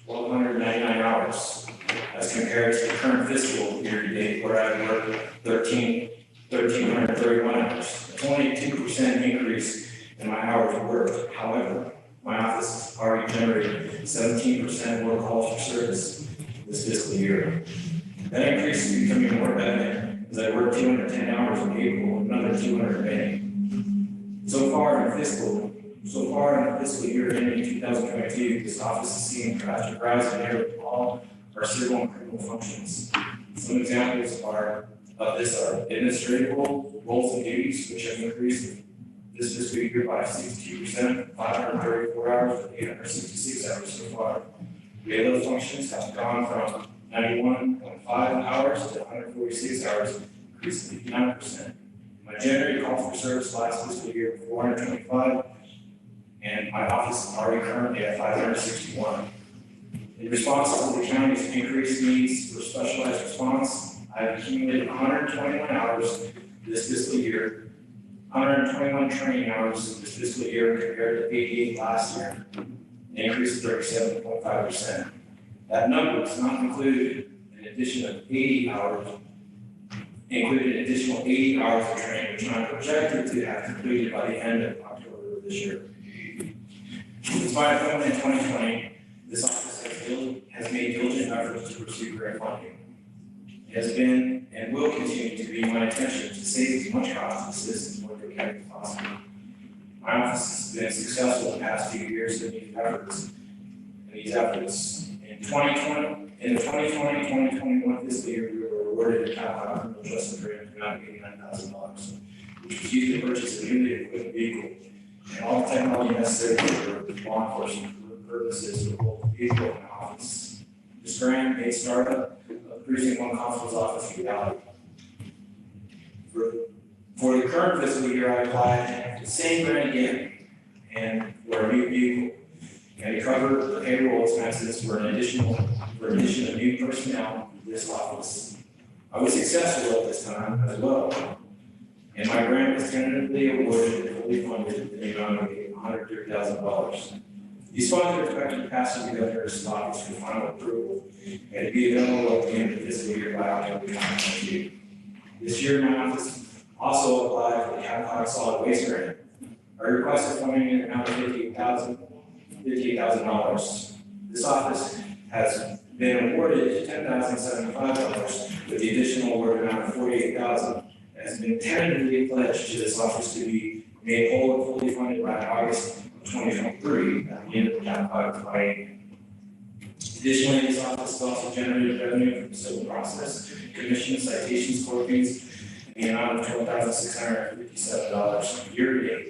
1,299 hours as compared to the current fiscal year to date where I worked 1,331 hours. A 22% increase in my hours worked. However, my office already generated 17% more calls for service this fiscal year. That increase is becoming more evident as I worked 210 hours in April and another 200 in May. So far in the fiscal year ending 2022, this office is seeing faster rise in nearly all our civil and criminal functions. Some examples of this are administrative roles and duties, which have increased this fiscal year by 62%, 534 hours to 866 hours so far. Daily functions have gone from 91.5 hours to 146 hours, increasing 59%. My generated calls for service last fiscal year were 425, and my office is already currently at 561. In response to the county's increased needs for specialized response, I've accumulated 121 hours this fiscal year, 121 training hours this fiscal year compared to 88 last year, an increase of 37.5%. That number does not include an additional 80 hours of training, which I'm projected to have completed by the end of October of this year. Since my appointment in 2020, this office has made diligent efforts to pursue grant funding. It has been and will continue to be my intention to save as much cost to citizens in Blanco County as possible. My office has been successful the past few years in these efforts. In the 2020-2021 fiscal year, we were awarded a Cal criminal justice grant amount of $89,000, which was used to purchase a newly equipped vehicle and all the technology necessary for law enforcement purposes for both the vehicle and the office. This grant made startup of Precinct 1 Constable's office a reality. For the current fiscal year, I applied the same grant again and for a new vehicle. And to cover the payroll expenses for addition of new personnel in this office. I was successful at this time as well. And my grant was tentatively awarded and fully funded in the amount of $130,000. These funds are expected to pass through the governor's office for final approval and to be available at the end of the fiscal year by October 2022. This year, my office also applied for the Catholic Solid Waste Grant. I requested funding in the amount of $58,000. This office has been awarded $10,075 with the additional award amount of $48,000. It has been tentatively pledged to this office to be made whole and fully funded by August of 2023 at the end of the Catholic biennium. Additionally, this office has also generated revenue from the civil process, commissions, citations, court fees, in the amount of $12,657 year to date.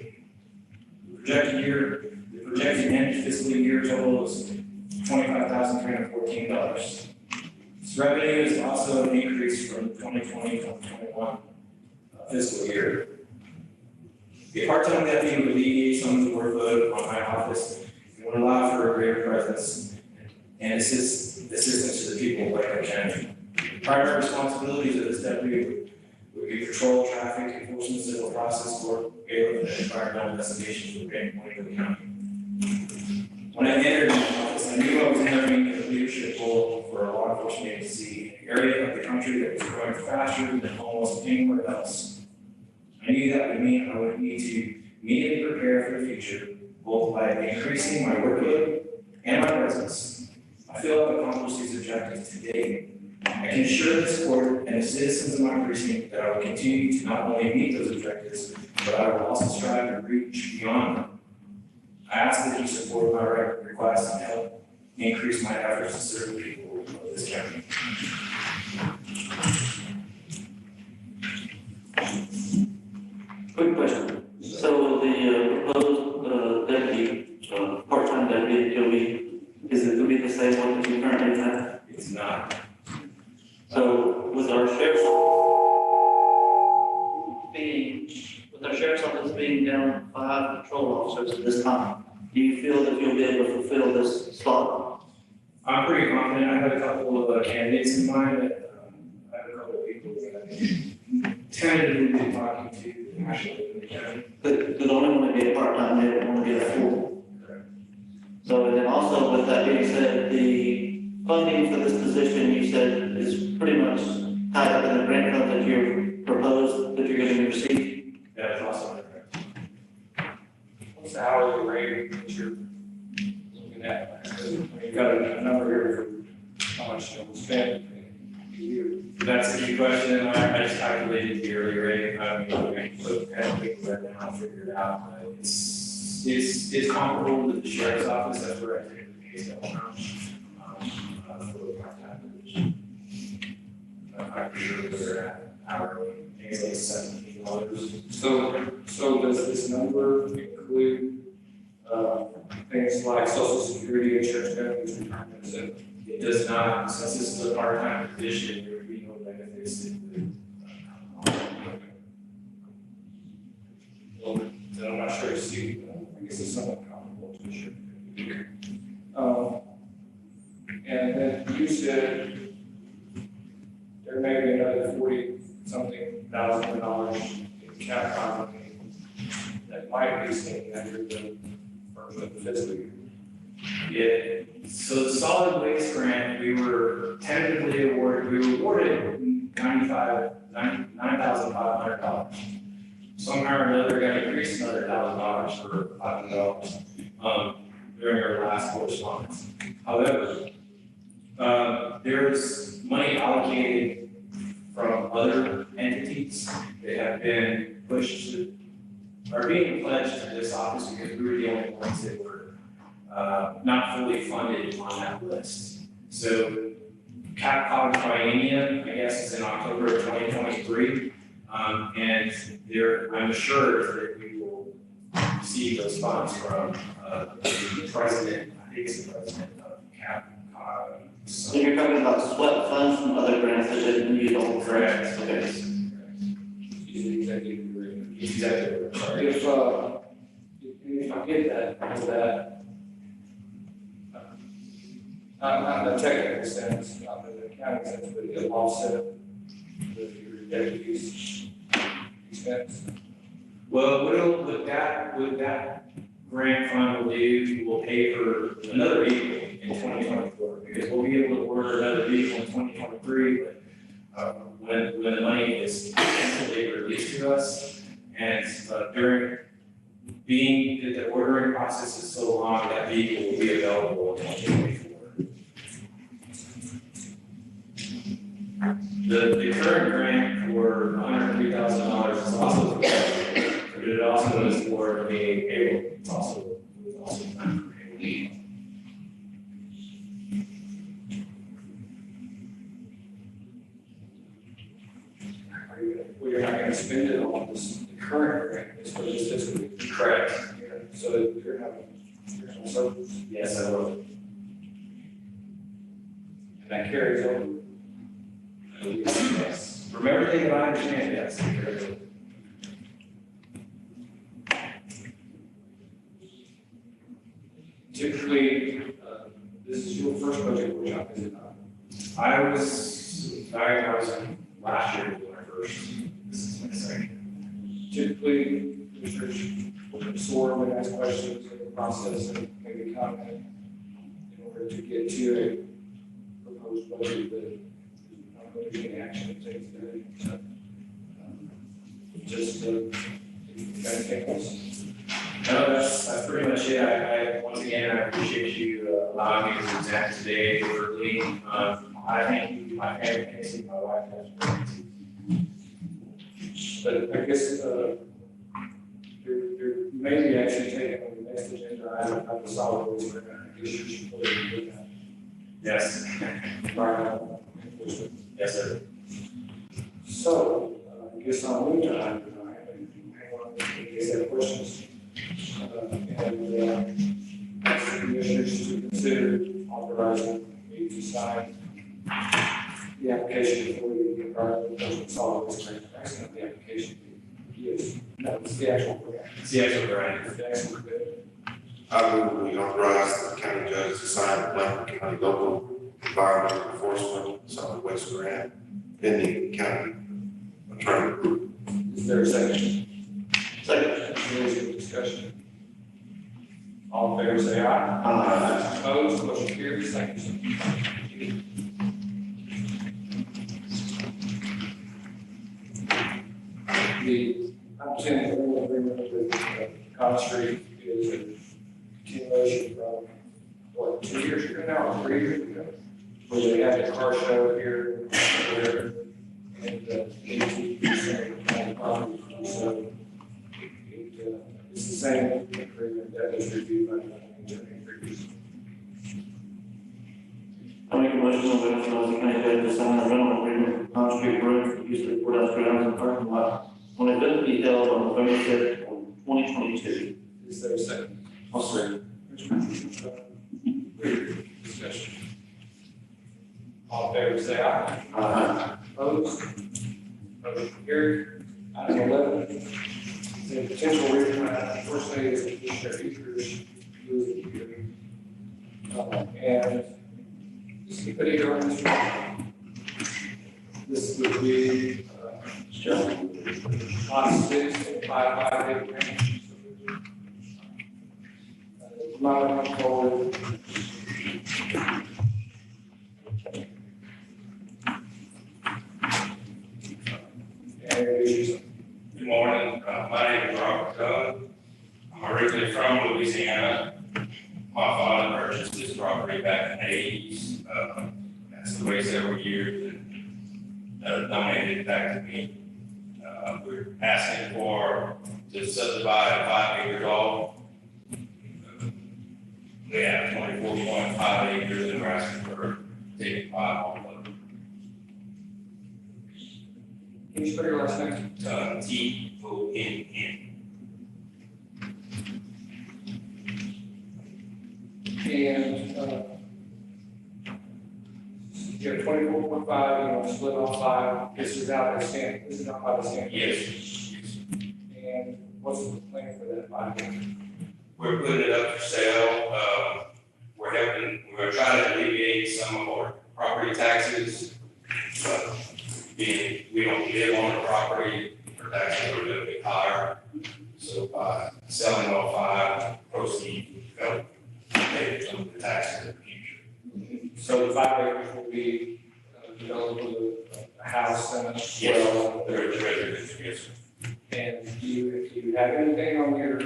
The projected end fiscal year total is $25,314. This revenue is also an increase from the 2020-2021 fiscal year. A part-time deputy would alleviate some of the workload on my office and would allow for a greater presence and assistance to the people of Blanco County. Primary responsibilities of this deputy would be patrol, traffic, enforcement, civil process, court, bailiff, and environmental investigations within Blanco County. When I entered the office, I knew I was entering a leadership role for a law enforcement agency, an area of the country that was growing faster than almost anywhere else. I knew that would mean I would need to immediately prepare for the future, both by increasing my workload and my presence. I feel I've accomplished these objectives today. I can assure the support and the citizens of my precinct that I will continue to not only meet those objectives, but I will also strive to reach beyond them. I ask that you support my request and help increase my efforts to serve the people of this county. Quick question. So the proposed deputy, part-time deputy, is it going to be the same one that you currently have? It's not. So with our sheriff's office being down 5 patrol officers at this time, do you feel that you'll be able to fulfill this slot? I'm pretty confident. I have a couple of candidates in mind that, I have a couple of people that I'm tentatively been talking to, actually, in the county. But they only want to be a part-time, they don't want to be a full. So and then also with that being said, the funding for this position, you said, is pretty much tied up in the grant fund that you proposed, that you're going to receive. That is also correct. What's the hourly rate that you're looking at? You've got a number here for how much you'll spend a year. That's a good question. I just calculated the yearly rate. I mean, I can put kind of think right now and figure it out. But it's comparable to the sheriff's office. That's where I take the case that for the part-time position. I'm sure they're at hourly, maybe like $17. So does this number include things like social security, insurance benefits, retirement? It does not. Since this is a part-time position, there would be no benefits. Well, then I'm not sure to see. I guess it's somewhat comparable to a sheriff. And then you said there may be another $40-something thousand in cap funding that might be seen under the first of the fiscal year. Yeah, so the solid waste grant, we were tentatively awarded, we were awarded $9,500. Somehow or another got increased another $1,000 for $500 during our last correspondence. However, there's money allocated from other entities that have been pushed to, are being pledged to this office because we were the only ones that were not fully funded on that list. So CapCog Triennium, I guess, is in October of 2023. And I'm assured that we will receive those funds from the president, I think it's the president of CapCog. So you're talking about swept funds from other grants that didn't use all the grants? Okay. He's the executive director. He's executive, sorry. If I get that, not in the technical sense, not in the accounting sense, but it'll offset your deputy's expense. Well, what that grant fund will do, will pay for another vehicle in 2024, because we'll be able to order another vehicle in 2023, but when the money is actually released to us, and during being the ordering process is so long, that vehicle will be available in 2024. The current grant for $103,000 is also, but it also is for being able, it's also You're not gonna spend it on this, the current grant, it's for this fiscal year. correct. So you're having surplus, Yes, I will. and that carries over. Yes. From everything that I understand, yes. it carries over. Typically, this is your first budget workshop, is it not? I was last year when I first, this is my second. Typically, commissioners will absorb and ask questions in the process and maybe comment in order to get to a proposed budget that is not going to be any action taken today. So, just, anything else? No, that's pretty much it. I once again, I appreciate you allowing me to present today verbally. I thank you, my family, Casey, my wife, But I guess, there may be action taken on the next agenda item, have the solid waste issues for the Yes. environmental enforcement. Yes, sir. So, I guess I'll move to item 9, and hang on, in case you have questions. Ask the commissioners to consider authorizing me to sign the application for the environmental enforcement solid waste grant. That's not the application. Yes, no, it's the actual grant. It's the actual grant. It's the actual grant. I move we authorize the county judge to sign the Blanford County Local Environmental Enforcement Solid Waste Grant pending county attorney approval. Is there a second? Second. There is any discussion? All in favor, say aye. Aye. Opposed, motion carries. Thank you, sir. The opportunity for agreement with Con Street is a continuation from, what, 2 years ago now, or 3 years ago? Where they had the car show here, there, and, 80% of the property, so it's the same agreement that was reviewed by the attorney previously. I make a motion to authorize the county judge to sign a rental agreement with Pond Street Road for use of the courthouse grounds and parking lot on an event to be held on November 5th, 2022. Is there a second? I'll second. Discussion. All in favor, say aye. Aye. Opposed? Motion carried. Item 11, the potential refund, first thing is Commissioner Easter's use of the and is he putting on this one? This would be, lot 6 and 558 range. Not forward. Good morning, my name is Robert Cohen. I'm originally from Louisiana. My father purchased this property back in the 80s. Passed away several years and donated it back to me. We're asking to subdivide 5 acres off. We have 24.5 acres and we're asking for taking 5 off of it. Can you spell your last name? T-O-N-N. And, you have 24.5, you want to split off 5, this is out by the this is not by the stamp. Yes. And what's the plan for that 5 acres? We're putting it up for sale. We're trying to alleviate some of our property taxes. We don't live on the property, our taxes are a little bit higher. So by selling all 5 proceeds, we'll pay some of the taxes in the future. So the 5 acres will be developed with a house and a well. There is residence, yes. And do you have anything on your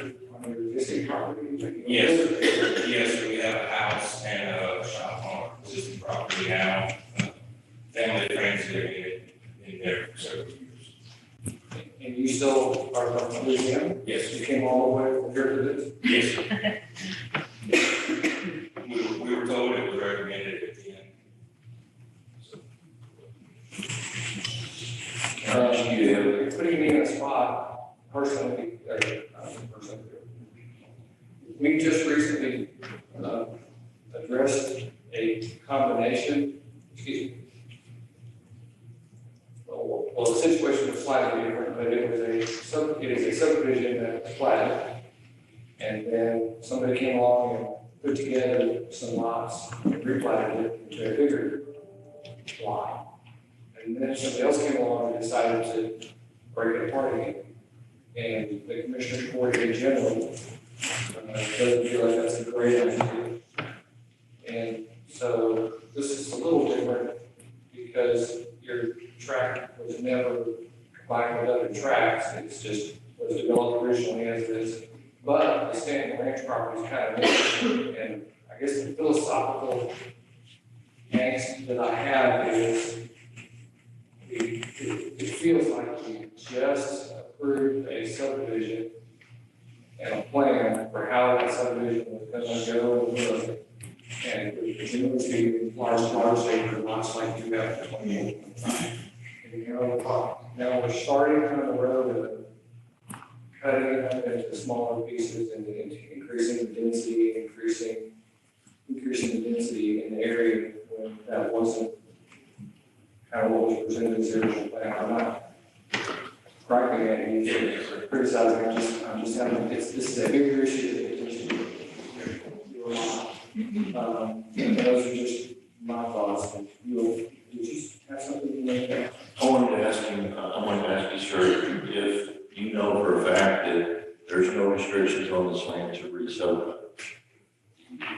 existing property? Yes, we have a house and a shop on our existing property now. Family and friends living in there for several years. And you still are from Louisiana? Yes. You came all the way from here to this? Yes. We were told it was recommended at the end. You're putting me in a spot personally, we just recently addressed a combination, well, the situation was slightly different, but it is a subdivision that was platted. And then somebody came along and put together some lots, replatted it into a bigger lot. And then somebody else came along and decided to break it apart again. And the Commissioner's Court in general doesn't feel like that's a great idea. And so this is a little different because your tract was never combined with other tracts. It's just was developed originally as this. But the Stanton Ranch property is kind of interesting. And I guess the philosophical angst that I have is it feels like we just approved a subdivision and a plan for how that subdivision was gonna go and look. And it's going to be large acre lots like you have for 28. And now we're starting on the road of cutting it up into smaller pieces and increasing the density, increasing the density in the area when that wasn't kind of what was presented as the original plan. I'm not griping at you, criticizing, I'm just having, this is a bigger issue than it used to be. And those are just my thoughts. Did you have something to make? I wanted to ask you, sir, if you know for a fact that there's no restrictions on this land to re-subdivide.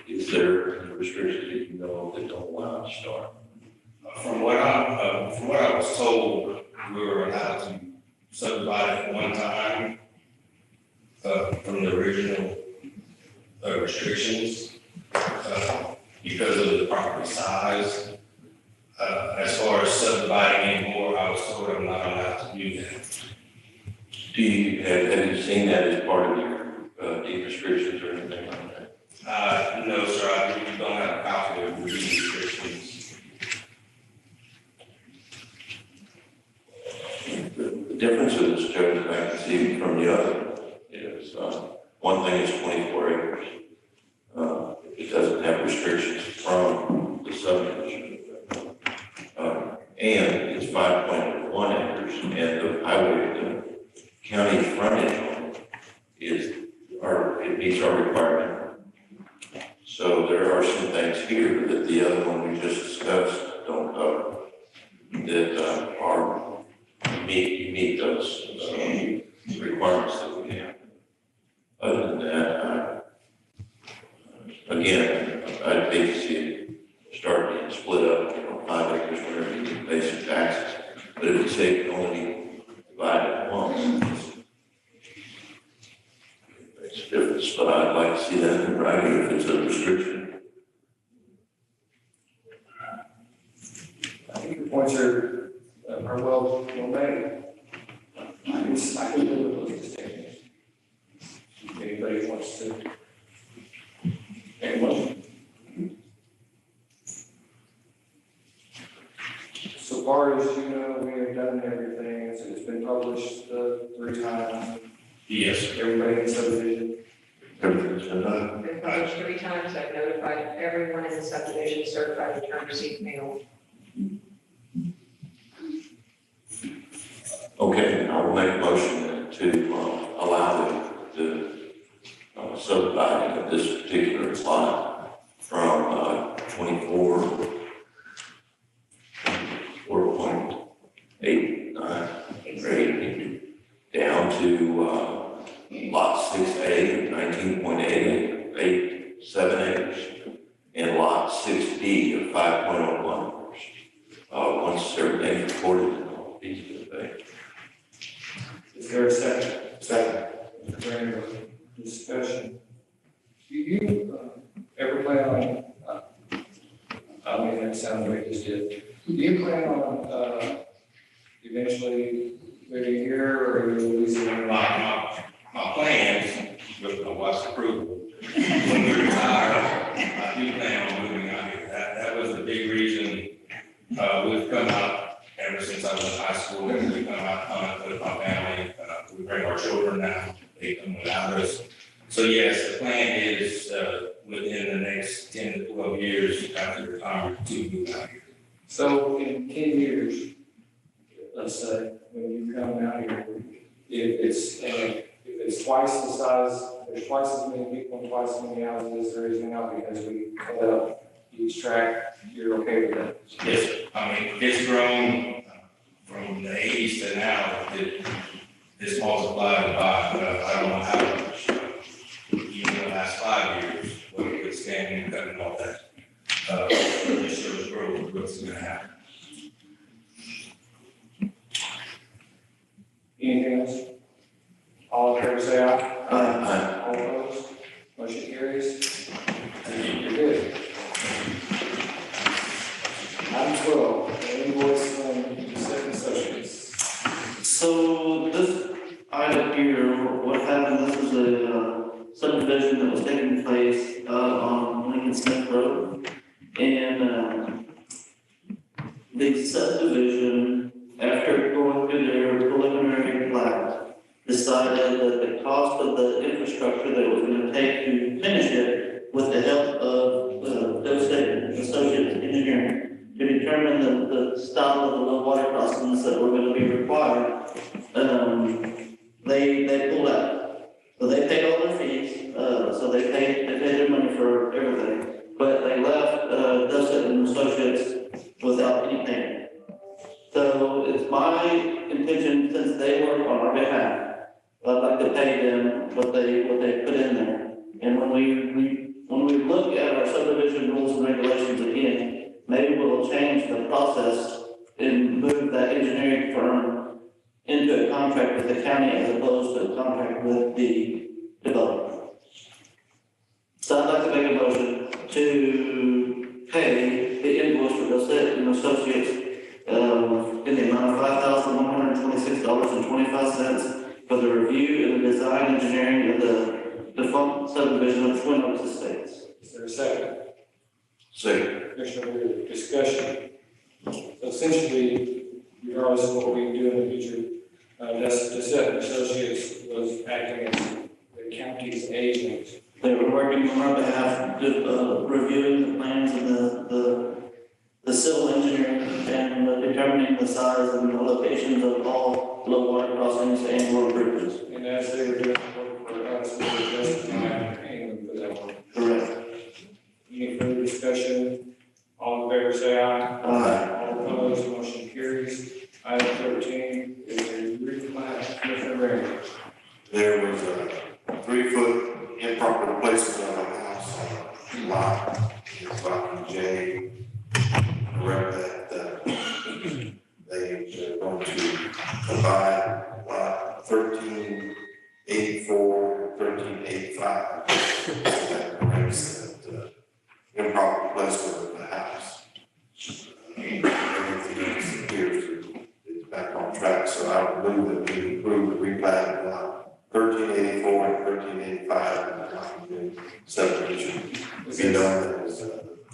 Is there any restrictions that you know that don't allow it to start? From what I was told, we were allowed to subdivide at one time, from the original, restrictions, because of the property size. As far as subdividing anymore, I was told I'm not allowed to do that. Have you seen that as part of your, deed restrictions or anything like that? No, sir, I don't have a copy of the deed restrictions. The difference with this, Judge, I can see from the other is, one thing is 24 acres. It doesn't have restrictions from the subdivision. And it's 5.1 acres, and the highway, the county frontage on it it meets our requirement. So there are some things here that the other one we just discussed don't cover, that are meet those requirements that we have. Other than that, again, I'd hate to see it start being split up, 5 acres, whatever you can pay some taxes. But if it's safe to only divide it once, it makes a difference. But I'd like to see that in writing if it's a restriction. I think your points are well made. I can live with those distinctions. If anybody wants to make a motion. So far as you know, we have done everything. It's been published 3 times. Yes. Everybody in the subdivision. Everything's been done. Been published 3 times, I've notified everyone in the subdivision, certified return receipt mail. Okay, I will make a motion to allow the subdividing of this particular plot from 24 4.89 or 8 down to lot 6A, 19.87 acres, and lot 6B of 5.01 acres. Once everything's recorded, I'll be to the bank. Is there a second? Second. Is there any discussion? Do you ever plan on, I mean, that sounds like you just did. Do you plan on eventually moving here or Louisiana? My plans, with my wife's approval, when we retire, I do plan on moving out here. That was the big reason, we've come out ever since I was in high school, and we come out with my family. We bring our children now, they come without us. So yes, the plan is, within the next 10 to 12 years after retirement to move out here. So in 10 years, let's say, when you come out here, if it's twice the size, there's twice as many people and twice as many houses as there is now because we cut up each track, you're okay with that? Yes, I mean, it's grown from the 80s to now, it's multiplied by, I don't know how much, even the last 5 years, what it's standing and cutting all that. It shows growth, what's gonna happen. Anything else? All in favor, say aye. Aye. All opposed? Motion carries. Thank you. You're good. Item 12, invoice from Second Associates. So this item here, what happened, this is a that was taking place, on Lincoln Smith Road. And, the subdivision, after going through their preliminary plat, decided that the cost of the infrastructure that it was gonna take to finish it with the help of, Bill State Associates Engineering, to determine the style of the low water crossings that were gonna be required, they pulled out. So they paid all their fees, so they paid their money for everything, but they left, Dustin and Associates without any payment. So it's my intention, since they work on our behalf, I'd like to pay them what they put in there. And when we look at our subdivision rules and regulations again, maybe we'll change the process and move that engineering firm into a contract with the county as opposed to a contract with the developer. So I'd like to make a motion to pay the invoice for Bassett and Associates in the amount of $5,126.25 for the review and the design engineering of the defunct subdivision of Twin Oaks Estates. Is there a second? Second. Commissioner Rea, discussion. So essentially, regardless of what we do in the future, Dissett Associates was acting as the county's agent. They were working on our behalf, reviewing the plans and the civil engineering and determining the size and the locations of all low water crossings and road bridges. And as they were doing work for us, we were justifying paying them for that work. Correct. Any further discussion? All in favor, say aye. Aye. All opposed, motion carries. Item 13 is a replat. Commissioner Rea. There was a 3-foot improper placement of a house on a lot, it's about J. Correct that, they're going to combine lot 1384, 1385. That corrects that, improper placement of the house. Everything else appears to is back on track, so I would move that we approve the replat of lot 1384 and 1385 in the Rockland subdivision. Be known as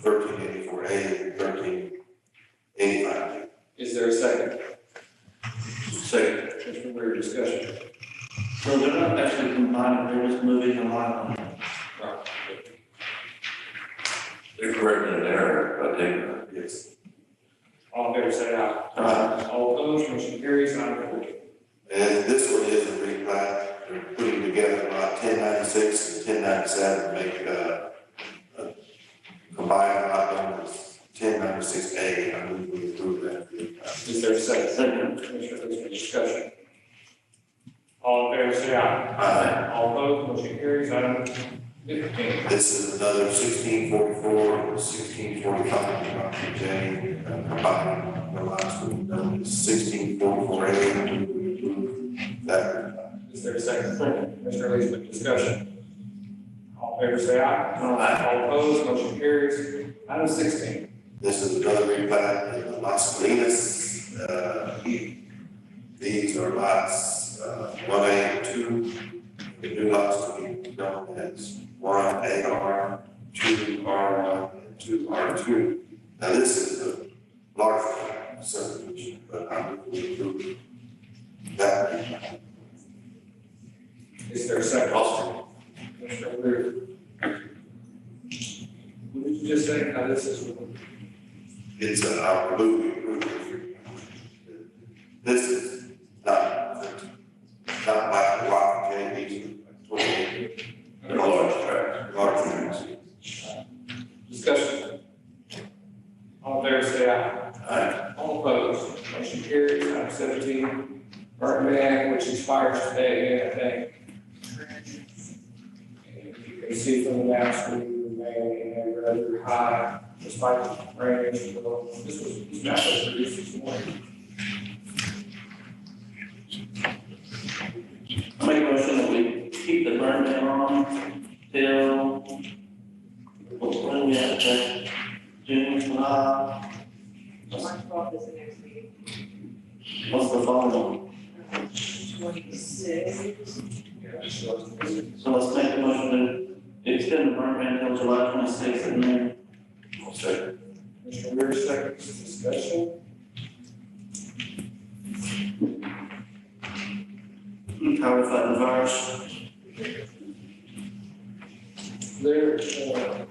1384A and 1385. Is there a second? Second. Commissioner Rea, discussion. So they're not actually combining, they're just moving the line. They're correcting an error, I think. Yes. All in favor, say aye. Aye. All opposed, motion carries. Item 14. And this one is a replat. They're putting together lot 1096 and 1097 to make a combined lot known as 1096A. I move we approve that replat. Is there a second? Second. Commissioner Eastman, discussion. All in favor, say aye. Aye. All opposed, motion carries. Item 15. This is another 1644 and 1645 Rockland J. Combining the lots we know as 1644A. I move we approve that replat. Is there a second? Commissioner Eastman, discussion. All in favor, say aye. Aye. All opposed, motion carries. Item 16. This is another replat in Las Colinas. These are lots 1A and 2. The new lots to be known as 1AR, 2R1, and 2R2. Now, this is a large subdivision, but I would approve that replat. Is there a second? Commissioner Rea. What did you just say? How this is? It's a, I believe we approve it. This is not like a rock, okay, these are They're large tracks. large tracks. Discussion. All in favor, say aye. Aye. All opposed, motion carries. Item 17, Burton Ban, which expires today, I think. And you can see from the maps, we remain in a rather high, despite the rain. Well, this map was produced this morning. I make a motion that we keep the burn ban on till, when do we have to, June, July? March 12th is the next meeting. What's the following? 26. Yeah, so So let's make a motion extend the burn ban until July 26th, and then I'll second. Commissioner Weir, seconds, discussion. how we fight the virus. There, I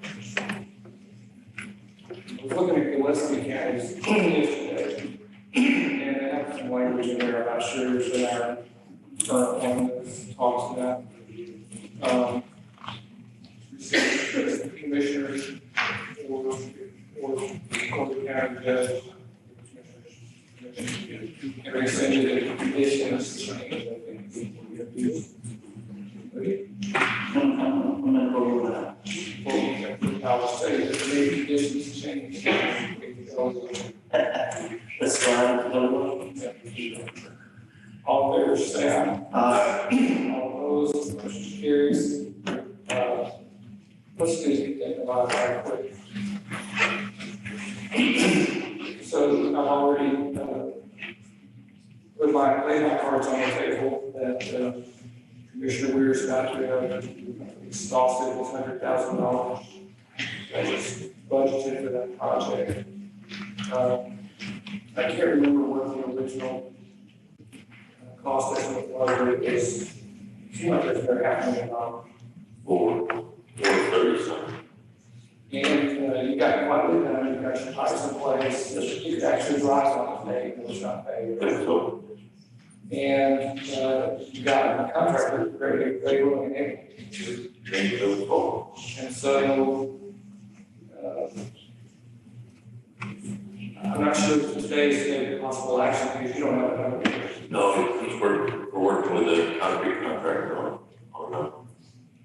was looking at Gillespie County's yesterday, and they have some language in there about sugars in our current one that talks about. Commissioners or the county judge. And they send you the conditions. I'm gonna go over that. Well, I will say that the conditions change. That's fine. All in favor, say aye. Aye. All opposed, motion carries. Let's do that about right quick. So I've already, laid my cards on the table that, Commissioner Weir is about to have exhausted with $100,000. That was budgeted for that project. I can't remember what the original cost estimate was, but it was, it seemed like it was about $500,000. 430-something. And, you got quite a bit done, you got your pipes in place, you could actually drive on the day, it was not paid. And, you got a contractor, very willing and able to. And so, I'm not sure if today is going to be possible action because you don't have a number. No, we're working with a concrete contractor on that.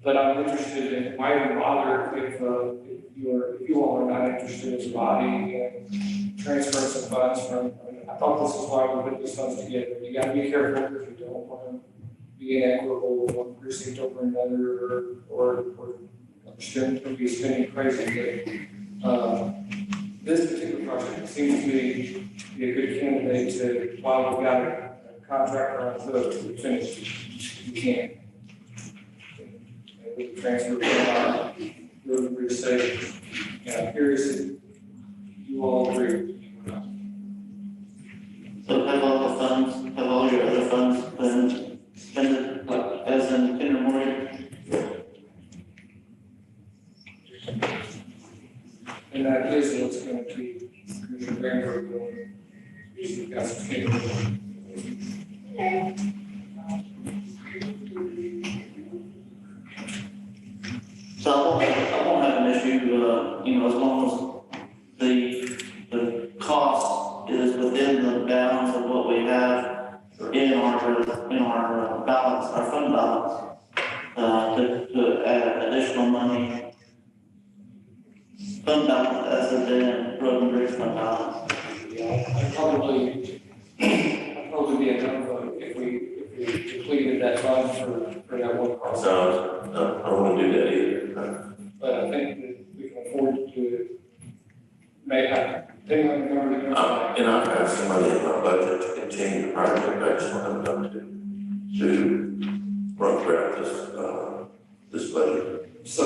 But I'm interested in, why even bother if you all are not interested as a body and transfer some funds from, I thought this is why we put these funds together. You gotta be careful if you don't want to be inequitable with one precinct over another or shouldn't be spending crazy. This particular project seems to be a good candidate to, while we've got a contractor on foot to finish, you can. And we can transfer really pretty safe. And I'm curious if you all agree. So have all the funds, have all your other funds been spent, like, as in Kinder Morgan? And that is what's going to keep Commissioner Greenberg going. You've got some capability. So I won't have an issue, as long as the cost is within the bounds of what we have in our balance, our fund balance. To add additional money, fund balance as of the road and bridge fund balance. I'd probably be enough if we depleted that fund for that one cost. No, I don't want to do that either. But I think that we can afford to make, depending on the number of. And I've got somebody in my budget to continue the project. I just want them to run throughout this budget. So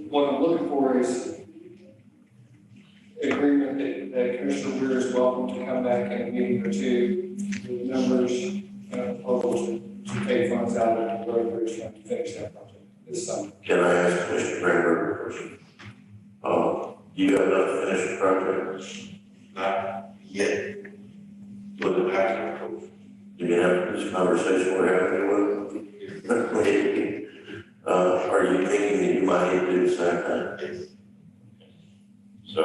what I'm looking for is agreement that Commissioner Weir is welcome to come back in a meeting or two with the numbers and proposals to take funds out of the road bridge fund to finish that project this summer. Can I ask Commissioner Greenberg a question? You have enough to finish the project? Not yet. With the back? Do you have this conversation we're having with? Are you thinking that you might need to do the same thing? So,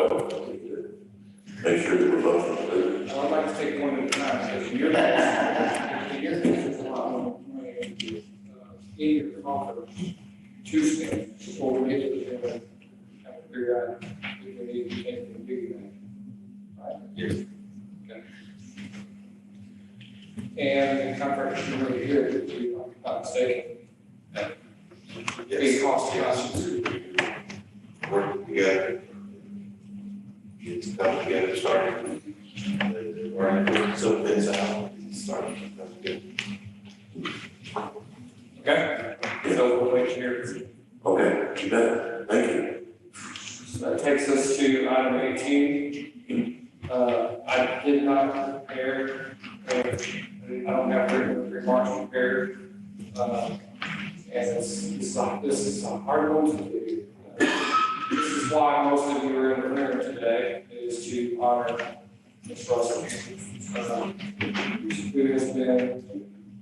make sure that we're both included. I'd like to take one at a time, because you're there's a lot more money in your coffers to spend before we get to the end, have to figure out if we need to take the big thing. Right? Yes. Okay. And the contractor should really hear it, if I'm not mistaken. Big cost to us. Working together. Get to come together, starting. Working some things out, starting to come together. Okay? So we'll wait here. Okay, you bet, thank you. So that takes us to item 18. I did not prepare, I don't have written remarks prepared. And this is a hard one to do. This is why most of you are in the room today, is to honor Ms. Russell, who has been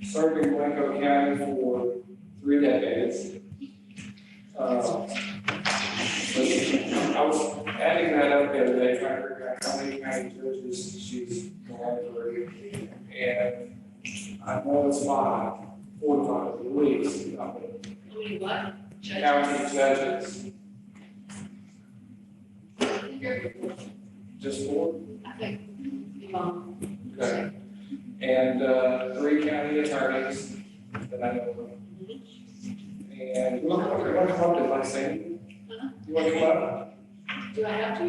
serving Blanco County for 3 decades. I was adding that up the other day, trying to figure out how many county judges she's gone through. And I know it's 4 or 5 at least. What? County judges, just 4? I think, Okay. And 3 county attorneys that I know of. And you want to come up to like saying? You want to come up? do I have to?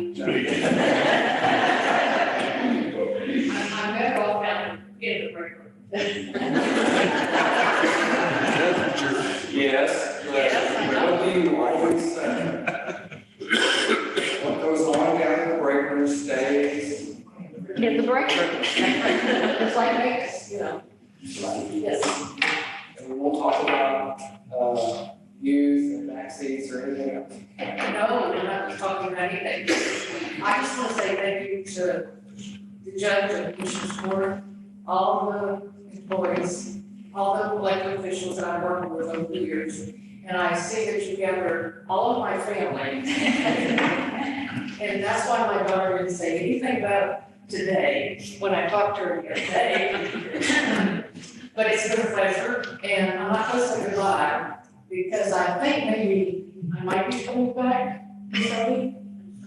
I'm better off down in the break room. Yes, but what do you always say? What goes on down in the break room stays. In the break room. It's like Vegas, you know. Yes. And we won't talk about youth and backseats or anything else. No, we're not talking about anything. I just want to say thank you to the judge and Commissioner's Court, all the employees, all the elected officials that I've worked with over the years. And I see that you gathered all of my family. And that's why my daughter didn't say anything about today when I talked to her the other day. But it's been a pleasure, and I'm not going to say goodbye, because I think maybe I might be coming back, maybe.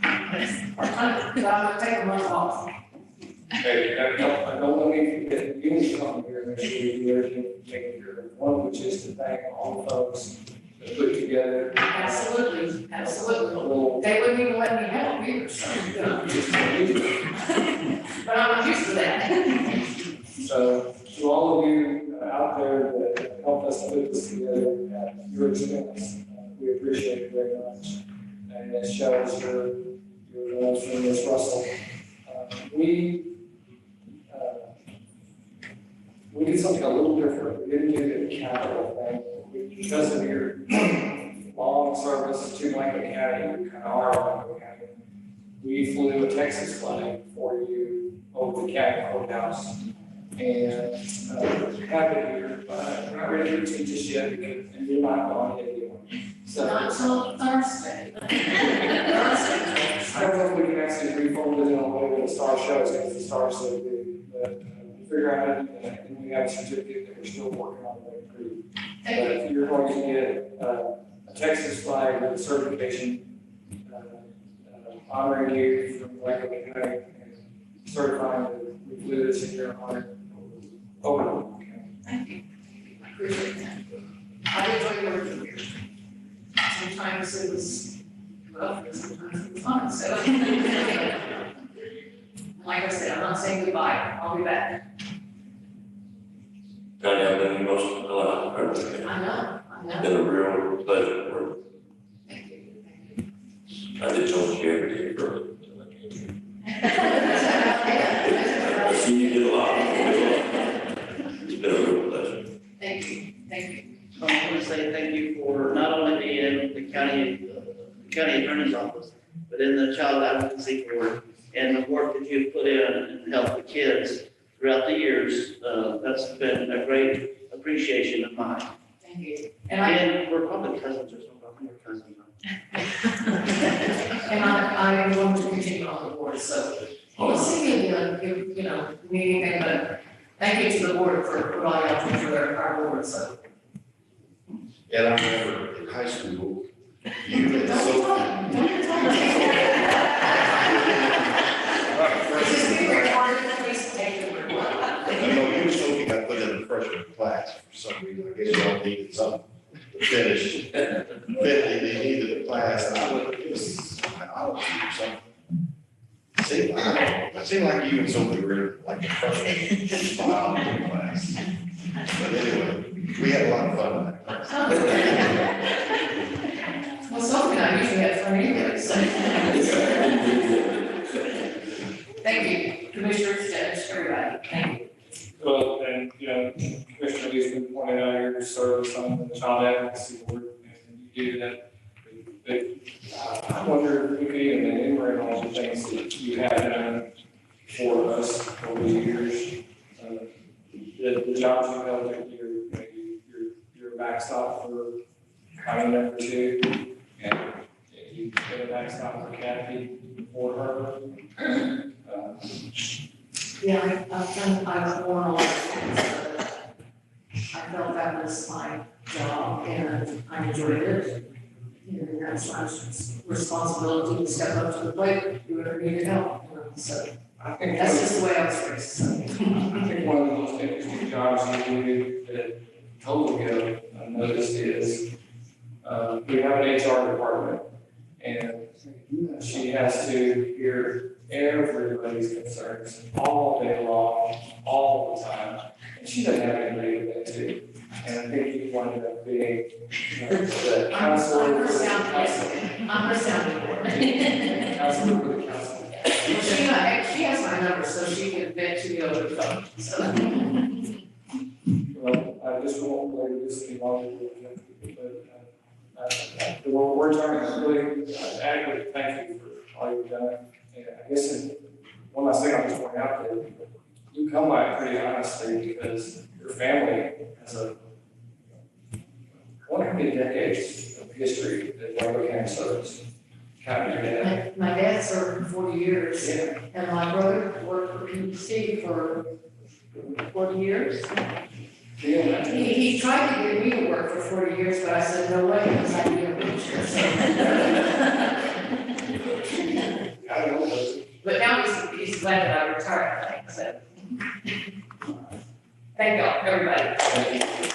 But I'm gonna take a month off. Okay, I don't want to forget, you need to come here and make sure you do everything taken care of. One, which is to thank all the folks that put together. Absolutely, absolutely. They wouldn't even let me help either, so, you know. But I'm used to that. So, to all of you out there that helped us put this together at your expense, we appreciate it very much. And it shows your love for Ms. Russell. We did something a little different. We didn't do the capital thing. Because of your long service to Blanco County, you kind of are Blanco County. We flew a Texas flag for you over the county courthouse. And have it here, but we're not ready to teach us yet because you're not going to do it. So Not till Thursday. I don't know if we can actually refold it in a way where the star shows because the star's so big. But we'll figure out it and we have a certificate that we're still working on to improve. But if you're going to get a Texas flag with a certification honoring you from Blanco County and certifying that we flew this in your honor. Oh, Thank you. I appreciate that. I enjoyed working here. Sometimes it was rough, and sometimes it was fun, so. Like I said, I'm not saying goodbye, I'll be back. Kind of been most of the last, I know. been a real pleasure work. Thank you. I did so much every day early. I see you did a lot. It's been a real pleasure. Thank you. I want to say thank you for not only being in the county attorney's office, but in the child advocacy board and the work that you've put in and helped the kids throughout the years. That's been a great appreciation of mine. Thank you. And we're probably cousins or something, we're cousins. And I am going to continue on the board, so we'll see if you know, need anything, but thank you to the board for providing options for our board, so. And I remember in high school, you and Don't Sophie. talk. Is this being recorded? Please take the recording. I know you and Sophie got put in the freshman class for some reason. I guess y'all needed something to finish. They needed a class, and I would, it was, I don't know, something. It seemed like you and Sophie were like the freshman biology class. But anyway, we had a lot of fun. on the child advocacy board, and you do that. But I wonder if we could even enumerate all the things that you have done for us over the years. The jobs you held, that you're a backstop for County number 2, and you've been a backstop for Kathy before her. Yeah, I've worn a lot of things, but I felt that was my job and I enjoyed it. And that's my responsibility to step up to the plate, do whatever needed help, so I think that's just the way I was raised, so. I think one of the most interesting jobs you do that totally go unnoticed is, we have an HR department, and she has to hear everybody's concerns all day long, all the time, and she doesn't have anybody with that too. And I think you wind up being, the counselor. I'm her sounding board. Counselor for the council. Well, she has my number, so she can vent to me over the phone, so. Well, I just won't play this any longer, but the words aren't really adequate. Thank you for all you've done. And I guess one last thing I'll just point out that you come by it pretty honestly because your family has I wonder how many decades of history that Waco County serves. County your dad. My dad served for 40 years, Yeah. and my brother worked for PBC for 40 years. Yeah. He tried to get me to work for 40 years, but I said, no way, because I need a wheelchair, so. I don't know. But now he's glad that I retired, I think, so. Thank y'all, everybody. Thank you.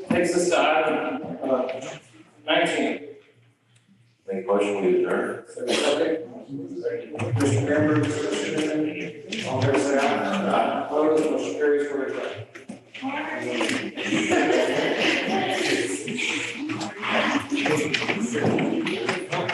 Takes us to item 19. Make motion we adjourn. Mr. Member, all fair say aye. Opposed, motion carries for adjournment.